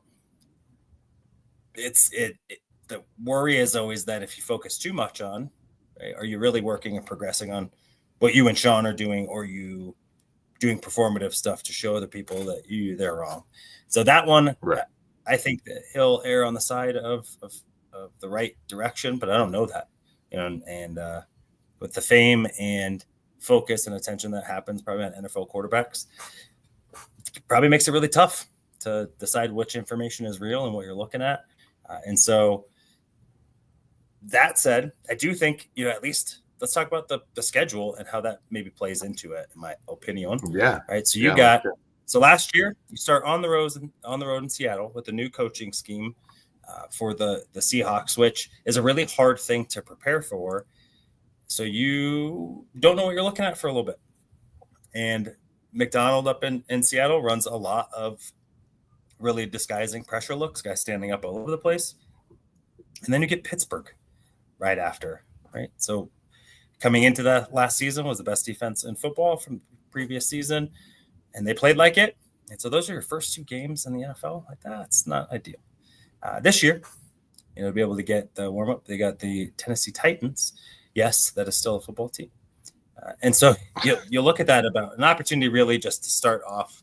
The worry is always that if you focus too much on, right, are you really working and progressing on what you and Sean are doing, or you doing performative stuff to show other people that they're wrong? So that one, right. I think that he'll err on the side of the right direction, but I don't know that, and with the fame and focus and attention that happens probably on NFL quarterbacks, it probably makes it really tough to decide which information is real and what you're looking at. And so that said, I do think, at least let's talk about the schedule and how that maybe plays into it, in my opinion. Yeah. Right. So so last year you start on the road in Seattle with the new coaching scheme for the Seahawks, which is a really hard thing to prepare for. So you don't know what you're looking at for a little bit. And McDonald up in Seattle runs a lot of really disguising pressure looks, guys standing up all over the place. And then you get Pittsburgh right after, right? So coming into that last season was the best defense in football from the previous season, and they played like it. And so those are your first two games in the NFL. Like, that's not ideal. This year, to be able to get the warm-up, they got the Tennessee Titans. Yes, that is still a football team. And so you look at that about an opportunity really just to start off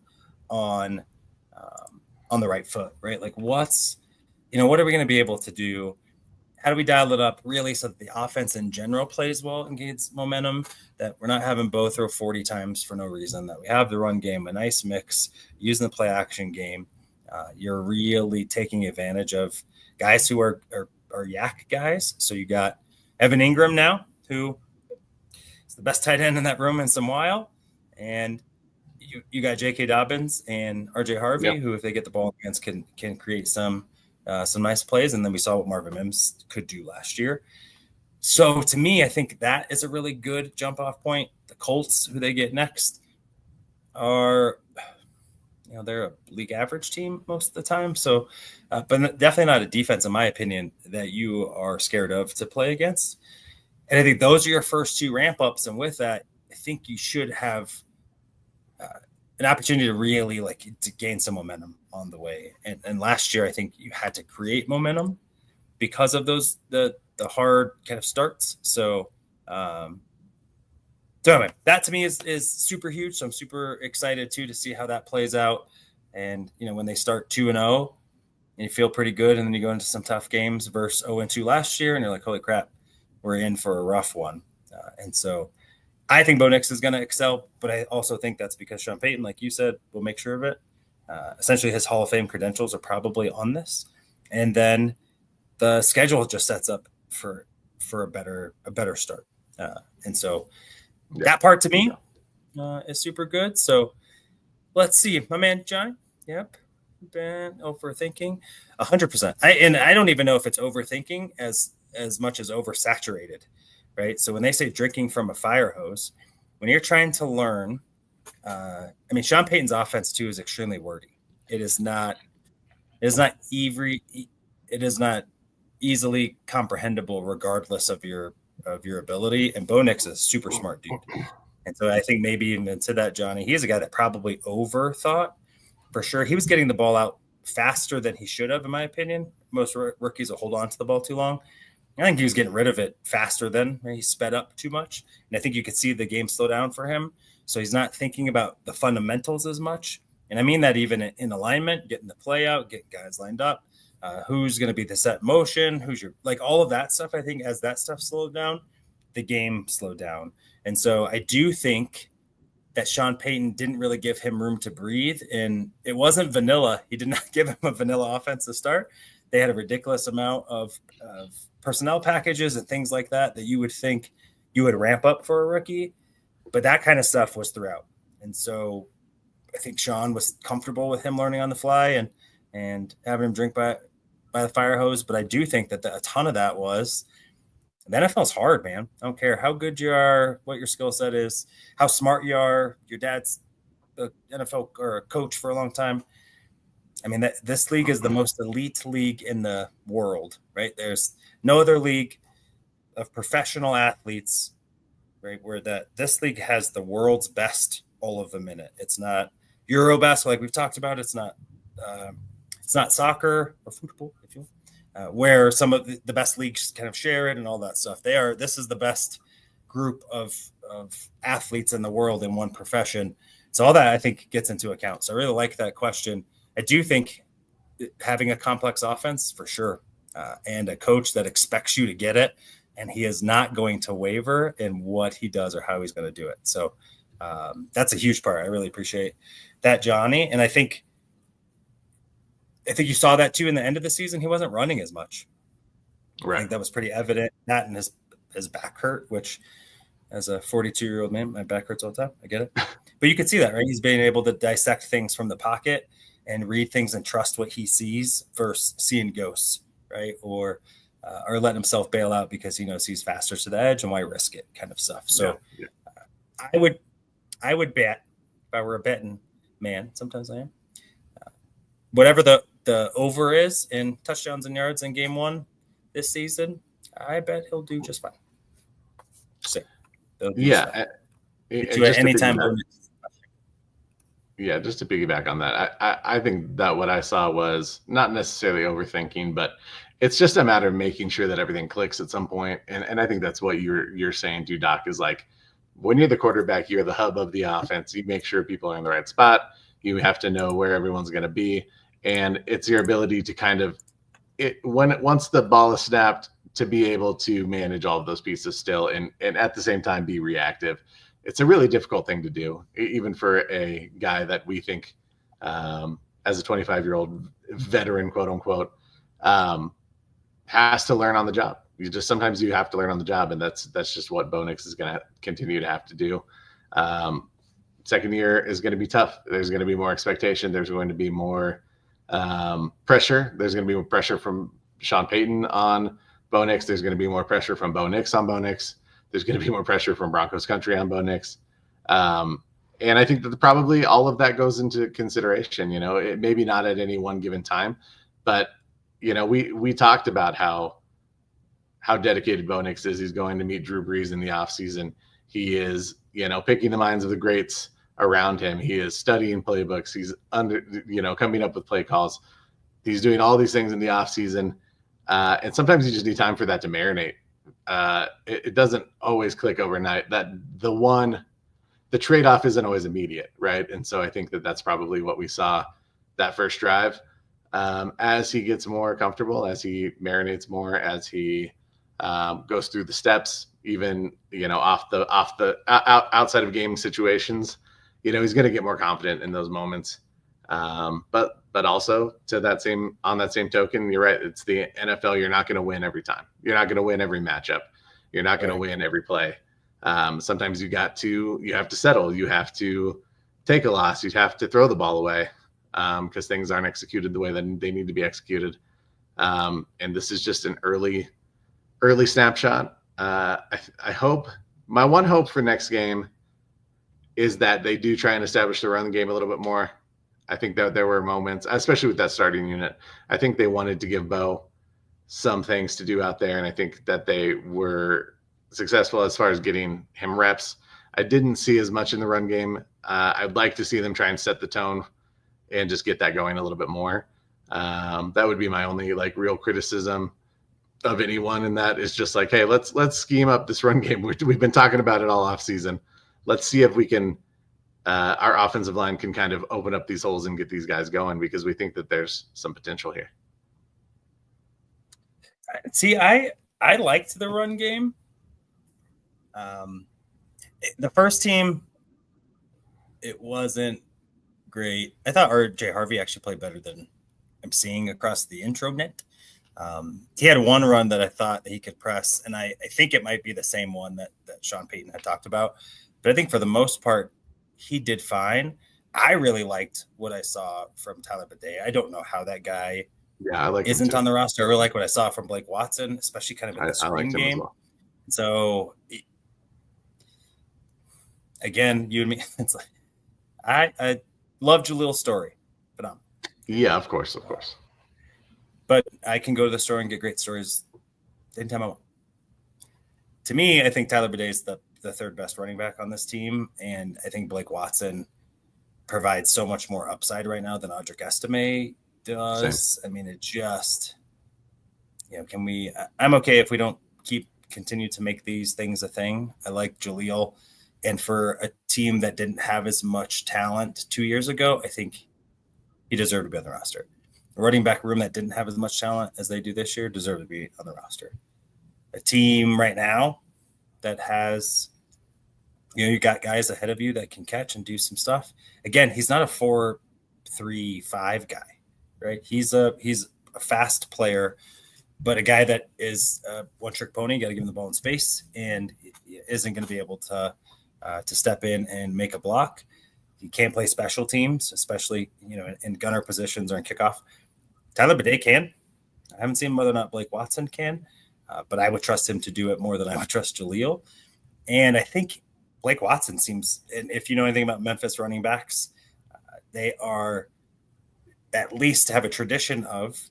on the right foot, right? Like what are we going to be able to do? How do we dial it up really so that the offense in general plays well and gains momentum, that we're not having Bo throw 40 times for no reason, that we have the run game, a nice mix, using the play action game. You're really taking advantage of guys who are yak guys. So you got Evan Ingram now, who is the best tight end in that room in some while. And you got J.K. Dobbins and R.J. Harvey, who, if they get the ball in hands, can create some nice plays. And then we saw what Marvin Mims could do last year. So to me, I think that is a really good jump off point. The Colts, who they get next, are, they're a league average team most of the time. So, but definitely not a defense, in my opinion, that you are scared of to play against. And I think those are your first two ramp ups. And with that, I think you should have an opportunity to really to gain some momentum on the way. And last year, I think you had to create momentum because of the hard kind of starts. So, anyway, that to me is super huge. So I'm super excited too to see how that plays out. And when they start 2-0, and you feel pretty good, and then you go into some tough games versus 0-2 last year, and you're like, holy crap, we're in for a rough one. And so I think Bo Nix is going to excel, but I also think that's because Sean Payton, like you said, will make sure of it. Essentially, his Hall of Fame credentials are probably on this, and then the schedule just sets up for a better start. And so that part to me is super good. So let's see, my man John. Yep, been overthinking 100%. I don't even know if it's overthinking as much as oversaturated. Right. So when they say drinking from a fire hose, when you're trying to learn, Sean Payton's offense too is extremely wordy. It is not easily comprehensible regardless of your ability. And Bo Nix is a super smart dude. And so I think maybe even to that, Johnny, he's a guy that probably overthought for sure. He was getting the ball out faster than he should have, in my opinion. Most rookies will hold on to the ball too long. I think he was getting rid of it faster than he sped up too much. And I think you could see the game slow down for him. So he's not thinking about the fundamentals as much. And I mean that even in alignment, getting the play out, getting guys lined up, who's going to be the set motion, all of that stuff. I think as that stuff slowed down, the game slowed down. And so I do think that Sean Payton didn't really give him room to breathe. And it wasn't vanilla. He did not give him a vanilla offense to start. They had a ridiculous amount of personnel packages and things like that you would think you would ramp up for a rookie, but that kind of stuff was throughout. And so I think Sean was comfortable with him learning on the fly and having him drink by the fire hose. But I do think that a ton of that was the NFL's hard, man. I don't care how good you are, what your skill set is, how smart you are. Your dad's an NFL or a coach for a long time. I mean, this league is the most elite league in the world, right? There's no other league of professional athletes, right, where this league has the world's best, all of them in it. It's not Eurobasket, like we've talked about. It's not soccer or football, if you will. Where some of the best leagues kind of share it and all that stuff. This is the best group of athletes in the world in one profession. So all that I think gets into account. So I really like that question. I do think having a complex offense for sure, and a coach that expects you to get it, and he is not going to waver in what he does or how he's going to do it. So that's a huge part. I really appreciate that, Johnny. And I think you saw that too in the end of the season. He wasn't running as much. Right. I think that was pretty evident. That and his back hurt, which as a 42-year-old man, my back hurts all the time. I get it. But you could see that, right? He's being able to dissect things from the pocket and read things and trust what he sees versus seeing ghosts, right? Or letting himself bail out because he knows he's faster to the edge and why risk it, kind of stuff. So yeah. I would bet, if I were a betting man, sometimes I am, whatever the over is in touchdowns and yards in game one this season, I bet he'll do just fine. So, yeah. Anytime. Yeah, just to piggyback on that, I think that what I saw was not necessarily overthinking, but it's just a matter of making sure that everything clicks at some point. And I think that's what you're saying too, Doc, is like when you're the quarterback, you're the hub of the offense. You make sure people are in the right spot. You have to know where everyone's going to be. And it's your ability to kind of once the ball is snapped, to be able to manage all of those pieces still and at the same time be reactive. It's a really difficult thing to do, even for a guy that we think as a 25-year-old veteran, quote unquote, has to learn on the job. Sometimes you have to learn on the job, and that's just what Bo Nix is going to continue to have to do. Second year is going to be tough. There's going to be more expectation. There's going to be more pressure. There's going to be more pressure from Sean Payton on Bo Nix. There's going to be more pressure from Bo Nix on Bo Nix. There's going to be more pressure from Broncos country on Bo Nix. And I think that probably all of that goes into consideration. It maybe not at any one given time, but we talked about how dedicated Bo Nix is. He's going to meet Drew Brees in the offseason. He is, picking the minds of the greats around him. He is studying playbooks. He's coming up with play calls. He's doing all these things in the offseason. And sometimes you just need time for that to marinate. It doesn't always click overnight. That the trade-off isn't always immediate, right? And so I think that that's probably what we saw that first drive. As he gets more comfortable, as he marinates more, as he goes through the steps, even outside of game situations, he's going to get more confident in those moments. But also on that same token, you're right. It's the NFL. You're not going to win every time. You're not going to win every matchup. You're not going to win every play. Sometimes you have to settle. You have to take a loss. You have to throw the ball away because things aren't executed the way that they need to be executed. And this is just an early snapshot. I hope my one hope for next game is that they do try and establish the run game a little bit more. I think that there were moments, especially with that starting unit, I think they wanted to give Bo some things to do out there. And I think that they were successful as far as getting him reps. I didn't see as much in the run game. I'd like to see them try and set the tone and just get that going a little bit more. That would be my only real criticism of anyone. And that is just hey, let's scheme up this run game. We've been talking about it all off season. Let's see if we can, our offensive line can kind of open up these holes and get these guys going because we think that there's some potential here. See, I liked the run game. The first team, it wasn't great. I thought RJ Harvey actually played better than I'm seeing across the intro net. He had one run that I thought that he could press, and I think it might be the same one that Sean Payton had talked about. But I think for the most part, he did fine. I really liked what I saw from Tyler Bidet. I don't know how that guy isn't on the roster. I really like what I saw from Blake Watson, especially kind of in the screen game. Well. So, again, you and me, it's like I love Jalil's story, but yeah, of course. But I can go to the store and get great stories anytime I want. To me, I think Tyler Bidet is the third best running back on this team, and I think Blake Watson provides so much more upside right now than Audric Estime does. Same. I mean, it just, can we – I'm okay if we don't continue to make these things a thing. I like Jalil, and for a team that didn't have as much talent 2 years ago, I think he deserved to be on the roster. A running back room that didn't have as much talent as they do this year deserve to be on the roster. A team right now that has, you got guys ahead of you that can catch and do some stuff. Again, he's not a 4-3-5 guy, right? He's a fast player, but a guy that is a one-trick pony. You got to give him the ball in space, and isn't going to be able to step in and make a block. He can't play special teams, especially in gunner positions or in kickoff. Tyler Bidet can. I haven't seen whether or not Blake Watson can, but I would trust him to do it more than I would trust Jalil. And I think Blake Watson seems, and if you know anything about Memphis running backs, they are at least have a tradition of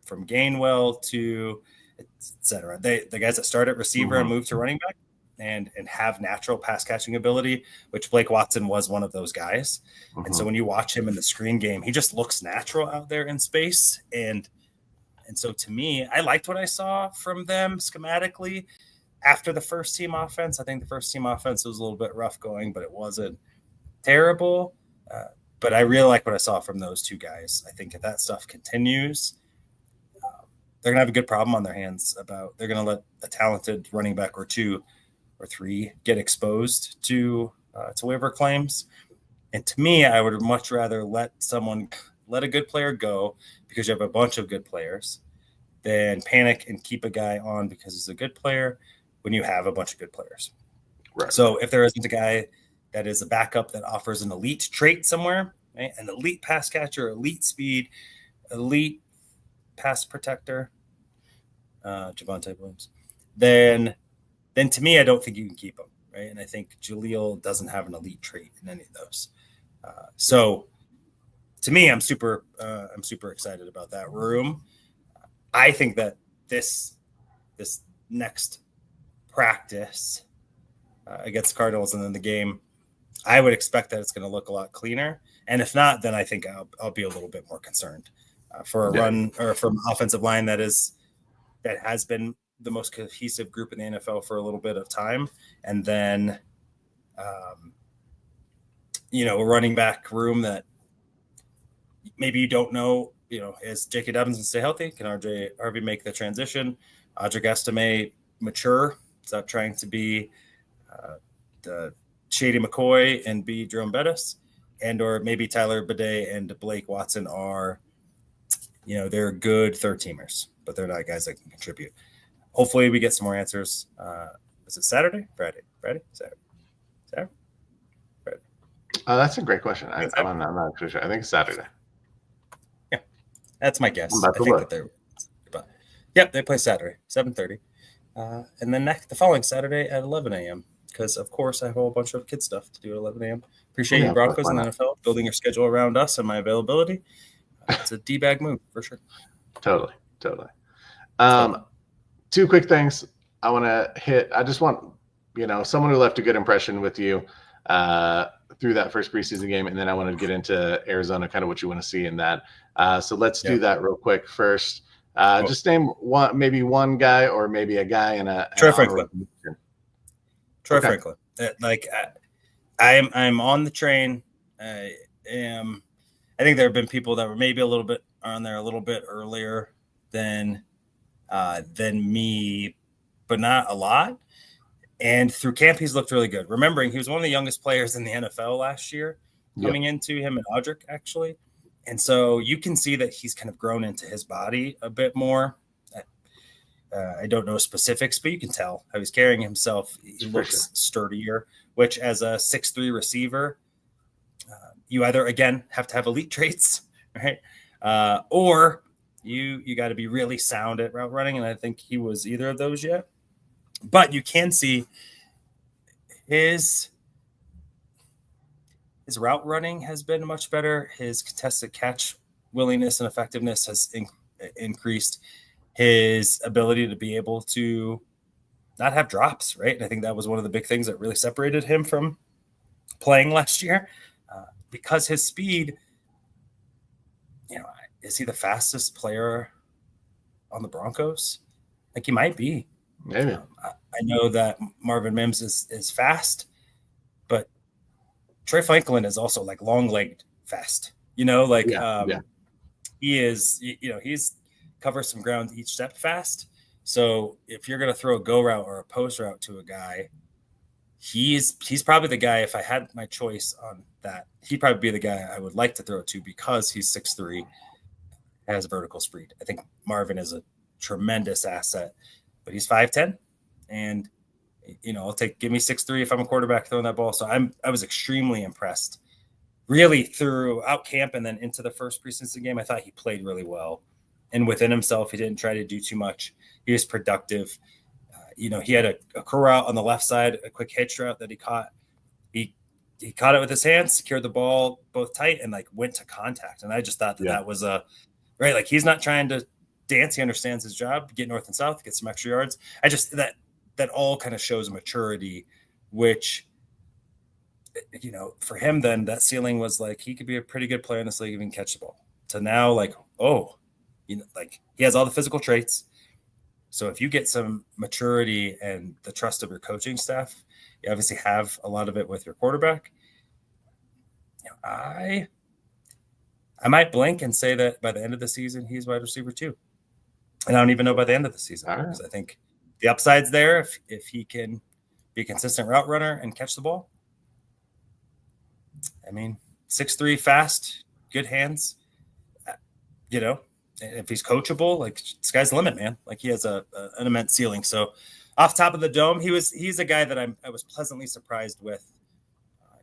from Gainwell to et cetera. The guys that start at receiver and move to running back and have natural pass catching ability, which Blake Watson was one of those guys. And so when you watch him in the screen game, he just looks natural out there in space. And so to me, I liked what I saw from them schematically after the first team offense. I think the first team offense was a little bit rough going, but it wasn't terrible. But I really like what I saw from those two guys. I think if that stuff continues, they're going to have a good problem on their hands they're going to let a talented running back or two or three get exposed to waiver claims. And to me, I would much rather let a good player go because you have a bunch of good players than panic and keep a guy on because he's a good player when you have a bunch of good players. Right. So if there isn't a guy that is a backup that offers an elite trait somewhere, right? An elite pass catcher, elite speed, elite pass protector, Javonte Williams, then to me, I don't think you can keep him, right? And I think Jalil doesn't have an elite trait in any of those. So to me, I'm super excited about that room. I think that this next practice against Cardinals and then the game, I would expect that it's going to look a lot cleaner. And if not, then I think I'll be a little bit more concerned for a run or from offensive line that has been the most cohesive group in the NFL for a little bit of time. And then, a running back room that maybe you don't know, is J.K. Dobbins and stay healthy? Can RJ make the transition? Audric Estime mature, stop trying to be the Shady McCoy and be Jerome Bettis, or maybe Tyler Bidet and Blake Watson are, they're good third teamers, but they're not guys that can contribute. Hopefully we get some more answers. Is it Saturday? Friday? Saturday? Friday? That's a great question. I'm not sure. I think it's Saturday. Yeah, that's my guess. I think that they're. Yep, they play Saturday, 7:30, and then the following Saturday at 11 a.m. Because of course I have a whole bunch of kid stuff to do at 11 a.m. Appreciate you, Broncos and the NFL, building your schedule around us and my availability. It's a D-bag move for sure. Totally. Two quick things I want to hit. I just want, someone who left a good impression with you through that first preseason game, and then I want to get into Arizona, kind of what you want to see in that. So let's do that real quick first. Just name maybe one guy or maybe a guy in a Troy Franklin. Franklin. I'm on the train. I think there have been people that were maybe a little bit on there a little bit earlier than me, but not a lot. And through camp, he's looked really good. Remembering he was one of the youngest players in the NFL last year, coming into him and Audric actually. And so you can see that he's kind of grown into his body a bit more. I don't know specifics, but you can tell how he's carrying himself. He looks sturdier, which as a 6'3" receiver, you either, again, have to have elite traits, right? Or you got to be really sound at route running. And I think he was either of those yet. But you can see his route running has been much better. His contested catch willingness and effectiveness has increased. His ability to be able to not have drops, right? And I think that was one of the big things that really separated him from playing last year, because his speed, is he the fastest player on the Broncos? Like, he might be. Maybe. I know that Marvin Mims is fast, but Trey Franklin is also like long-legged fast, he is, he's covers some ground each step fast. So if you're going to throw a go route or a post route to a guy, he's probably the guy, if I had my choice on that, he'd probably be the guy I would like to throw it to, because he's 6'3", has vertical speed. I think Marvin is a tremendous asset, but he's 5'10", and give me 6'3" if I'm a quarterback throwing that ball. So I was extremely impressed, really, throughout camp and then into the first preseason game. I thought he played really well, and within himself, he didn't try to do too much. He was productive. He had a curl route on the left side, a quick hitch route that he caught. He caught it with his hands, secured the ball both tight, and went to contact. And I just thought that was right. Like, he's not trying to dance. He understands his job, get north and south, get some extra yards. I just, that all kind of shows maturity, which, for him, then that ceiling was he could be a pretty good player in this league, even catch the ball. To now, he has all the physical traits. So if you get some maturity and the trust of your coaching staff, you obviously have a lot of it with your quarterback. I might blink and say that by the end of the season, he's wide receiver 2. And I don't even know by the end of the season, because I think the upside's there if he can be a consistent route runner and catch the ball. I mean, 6'3", fast, good hands, if he's coachable, sky's the limit, man. He has an immense ceiling. So off top of the dome, he's a guy that I was pleasantly surprised with,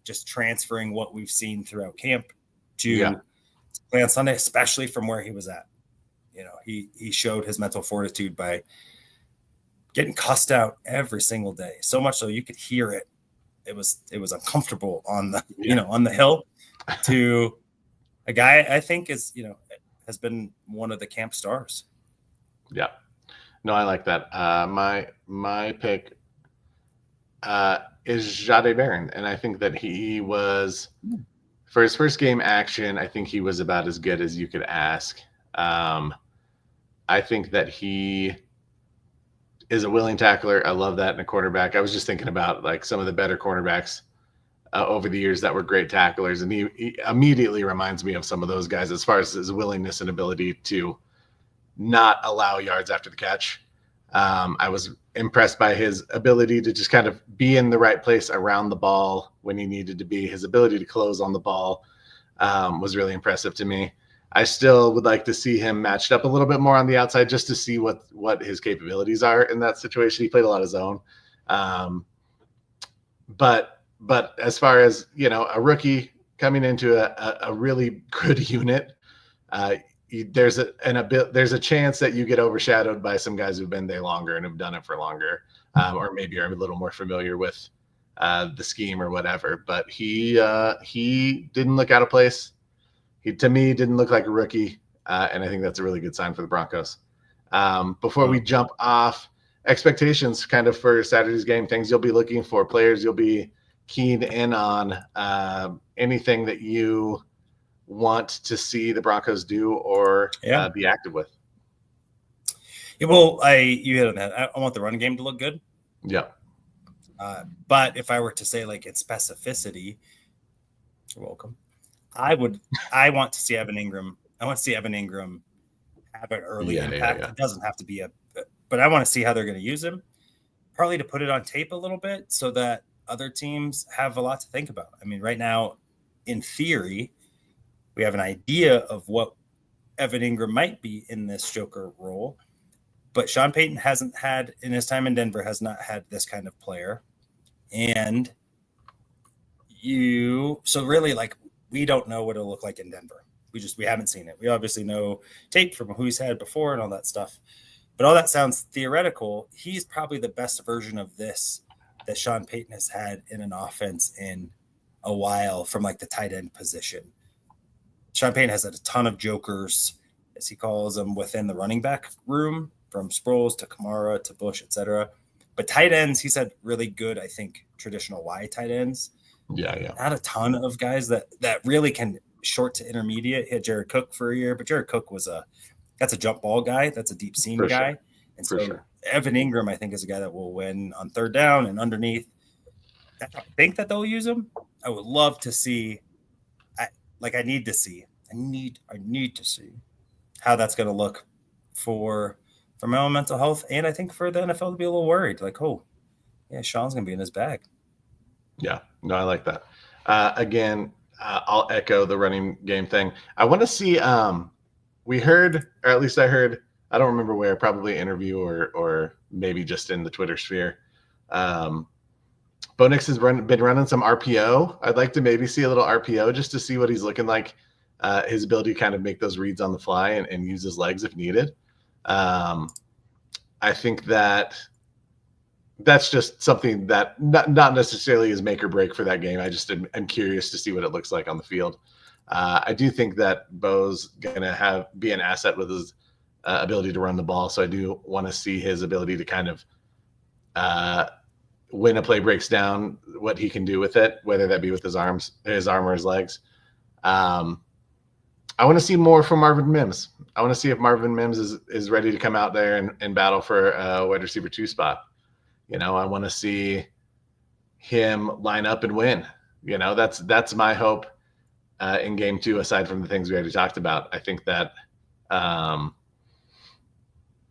just transferring what we've seen throughout camp to play on Sunday, especially from where he was at. He showed his mental fortitude by getting cussed out every single day. So much so you could hear it. It was uncomfortable on the, on the hill, to a guy I think is, has been one of the camp stars. Yeah. No, I like that. My pick is Jahdae Barron. And I think that he was, for his first game action, I think he was about as good as you could ask. I think that he is a willing tackler. I love that in a quarterback. I was just thinking about some of the better cornerbacks over the years that were great tacklers. And he immediately reminds me of some of those guys as far as his willingness and ability to not allow yards after the catch. I was impressed by his ability to just kind of be in the right place around the ball when he needed to be. His ability to close on the ball was really impressive to me. I still would like to see him matched up a little bit more on the outside, just to see what his capabilities are in that situation. He played a lot of zone. But as far as, a rookie coming into a really good unit, there's a chance that you get overshadowed by some guys who've been there longer and have done it for longer, or maybe are a little more familiar with the scheme or whatever. But he didn't look out of place. He, to me, didn't look like a rookie, and I think that's a really good sign for the Broncos. Before we jump off, expectations kind of for Saturday's game, things you'll be looking for, players you'll be keyed in on, anything that you want to see the Broncos do or be active with. Yeah, well, you hit on that. I want the run game to look good. Yeah. But if I were to say in specificity, you're welcome. I want to see Evan Ingram. I want to see Evan Ingram have an early impact. It doesn't have to be but I want to see how they're going to use him, partly to put it on tape a little bit so that other teams have a lot to think about. I mean, right now, in theory, We have an idea of what Evan Ingram might be in this Joker role, but Sean Payton hasn't had, in his time in Denver, has not had this kind of player. And so really, like, we don't know what it'll look like in Denver. We haven't seen it. We obviously know tape from who he's had before and all that stuff. But all that sounds theoretical. He's probably the best version of this that Sean Payton has had in an offense in a while from like the tight end position. Sean Payton has had a ton of jokers, as he calls them, within the running back room, from Sproles to Kamara to Bush, etc. But tight ends, he's had really good, I think, traditional Y tight ends. Yeah. Not a ton of guys that really can short to intermediate. He had Jared Cook for a year, but Jared Cook that's a jump ball guy. That's a deep seam guy. Sure. And so Evan Ingram, I think, is a guy that will win on third down and underneath. I think that they'll use him. I would love to see. I need to see how that's going to look for my own mental health, and I think for the NFL to be a little worried. Like, oh, yeah, Sean's going to be in his bag. Yeah, no, I like that. Again, I'll echo the running game thing. I want to see. We heard, or at least I heard, I don't remember where, probably an interview or maybe just in the Twitter sphere. Bo Nix has been running some RPO. I'd like to maybe see a little RPO just to see what he's looking like. His ability to kind of make those reads on the fly and use his legs if needed. I think that's just something that not necessarily is make or break for that game. I just am curious to see what it looks like on the field. I do think that Bo's going to be an asset with his ability to run the ball. So I do want to see his ability to kind of when a play breaks down, what he can do with it, whether that be with his arm or his legs. I want to see more from Marvin Mims. I want to see if Marvin Mims is ready to come out there and battle for a wide receiver 2 spot. I want to see him line up and win. That's my hope in game 2, aside from the things we already talked about. I think that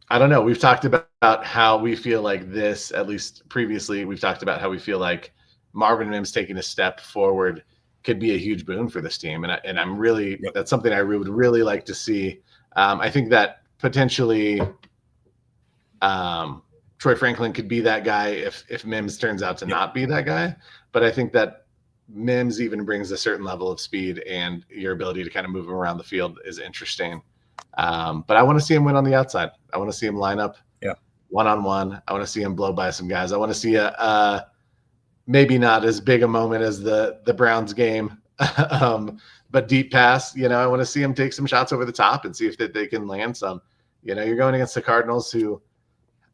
I don't know. We've talked about how we feel like this, at least previously, we've talked about how we feel like Marvin Mims taking a step forward could be a huge boon for this team. And I'm really, that's something I would really like to see. I think that potentially Troy Franklin could be that guy if Mims turns out to not be that guy. But I think that Mims even brings a certain level of speed, and your ability to kind of move him around the field is interesting. But I want to see him win on the outside. I want to see him line up one-on-one. I want to see him blow by some guys. I want to see a maybe not as big a moment as the Browns game, but deep pass. I want to see him take some shots over the top and see if they can land some. You're going against the Cardinals, who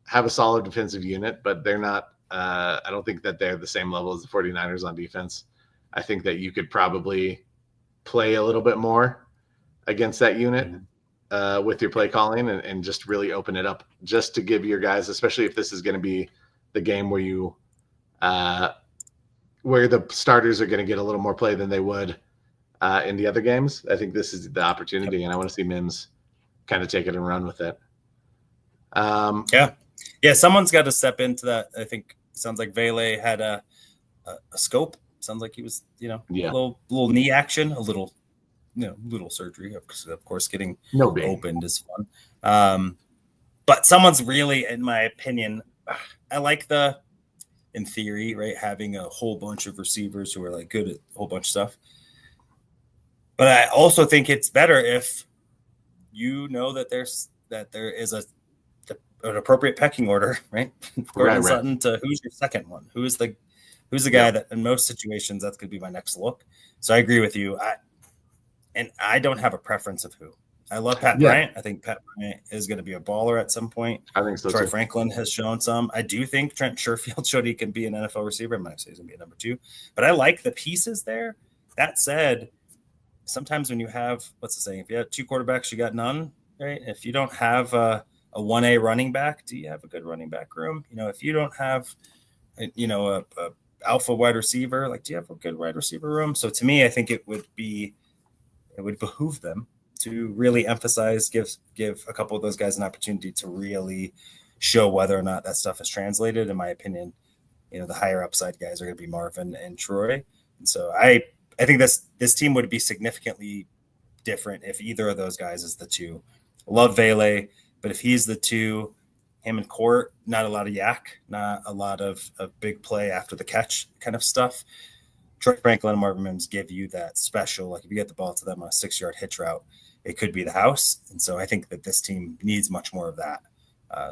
have a solid defensive unit, but they're not I don't think that they're the same level as the 49ers on defense. I think that you could probably play a little bit more against that unit with your play calling and just really open it up, just to give your guys, especially if this is going to be the game where you where the starters are going to get a little more play than they would in the other games. I think this is the opportunity, and I want to see Mims kind of take it and run with it. Yeah, someone's got to step into that. I think it sounds like Vele had a scope. Sounds like he was, a little knee action, a little surgery. Of course, getting opened is fun. But someone's really, in my opinion, I like in theory, right, having a whole bunch of receivers who are like good at a whole bunch of stuff. But I also think it's better if that there is an appropriate pecking order, right? Gordon Sutton to who's your second one? Who's the guy that in most situations that's going to be my next look. So I agree with you. I don't have a preference of who. I love Pat Bryant. I think Pat Bryant is going to be a baller at some point. I think so Troy too. Franklin has shown some. I do think Trent Sherfield showed he can be an NFL receiver. I might say he's going to be a number 2. But I like the pieces there. That said, sometimes when you have, what's the saying? If you have 2 quarterbacks, you got none, right? If you don't have a 1A running back, do you have a good running back room? If you don't have, a alpha wide receiver, like, do you have a good wide receiver room? So to me, I think it would behoove them to really emphasize, give a couple of those guys an opportunity to really show whether or not that stuff is translated. In my opinion, the higher upside guys are going to be Marvin and Troy. And so I think this team would be significantly different if either of those guys is the 2. Love Vele, but if he's the 2, him and Court, not a lot of yak, not a lot of big play after the catch kind of stuff. Troy Franklin and Marvin Mims give you that special, like if you get the ball to them on a 6-yard hitch route, it could be the house. And so I think that this team needs much more of that.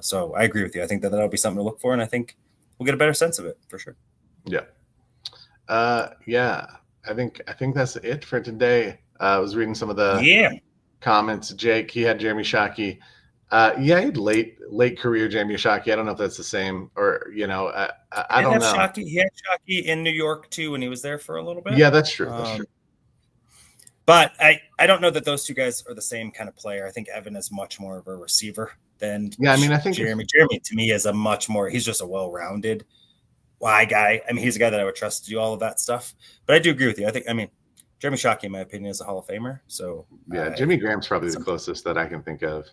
So I agree with you. I think that that'll be something to look for, and I think we'll get a better sense of it for sure. Yeah. I think that's it for today. I was reading some of the comments. Jake, he had Jeremy Shockey. He had late career Jeremy Shockey. I don't know if that's the same or, I don't know. He had Shockey in New York too when he was there for a little bit. Yeah, that's true. That's true. But I don't know that those two guys are the same kind of player. I think Evan is much more of a receiver than I think Jeremy. Jeremy to me is he's just a well-rounded Y guy. I mean, he's a guy that I would trust to do all of that stuff. But I do agree with you. Jeremy Shockey, in my opinion, is a Hall of Famer. So Jimmy Graham's probably the closest that I can think of.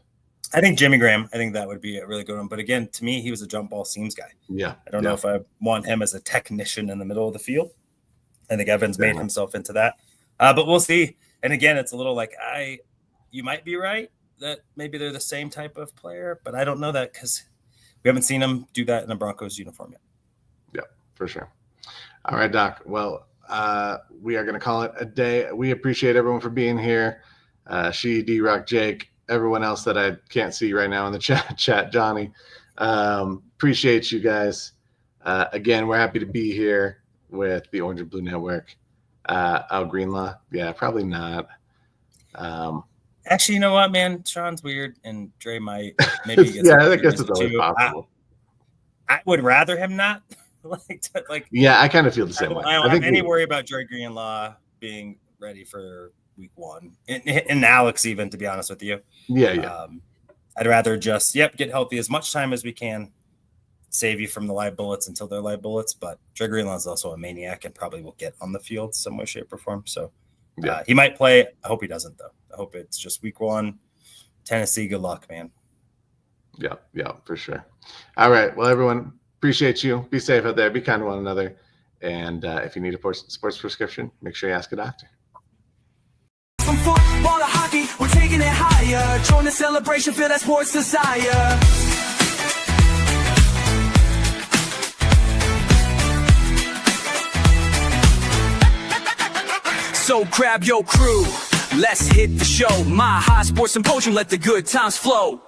I think Jimmy Graham, that would be a really good one. But again, to me, he was a jump ball seams guy. Yeah. I don't know if I want him as a technician in the middle of the field. I think Evans made himself into that. But we'll see. And again, it's a little like you might be right that maybe they're the same type of player, but I don't know that because we haven't seen him do that in a Broncos uniform yet. Yeah, for sure. All right, Doc. Well, we are going to call it a day. We appreciate everyone for being here. D-Rock, Jake, everyone else that I can't see right now in the chat, Johnny. Appreciate you guys. Again, we're happy to be here with the Orange and Blue Network. Greenlaw. Yeah, probably not. Actually, you know what, man? Sean's weird, and Dre might. Maybe I guess it's always possible. I would rather him not. Yeah, I kind of feel the same way. I don't have any worry about Dre Greenlaw being ready for week 1, and Alex even, to be honest with you. Yeah. I'd rather just get healthy as much time as we can. Save you from the live bullets until they're live bullets, but Dre Greenlaw is also a maniac and probably will get on the field some way, shape, or form. So he might play. I hope he doesn't, though. I hope it's just week 1. Tennessee, good luck, man. Yeah, for sure. All right. Well, everyone, appreciate you. Be safe out there. Be kind to one another. And if you need a sports prescription, make sure you ask a doctor. From football to hockey, we're taking it higher. Join the celebration, feel that sports desire. So grab your crew, let's hit the show. My High Sports Symposium, let the good times flow.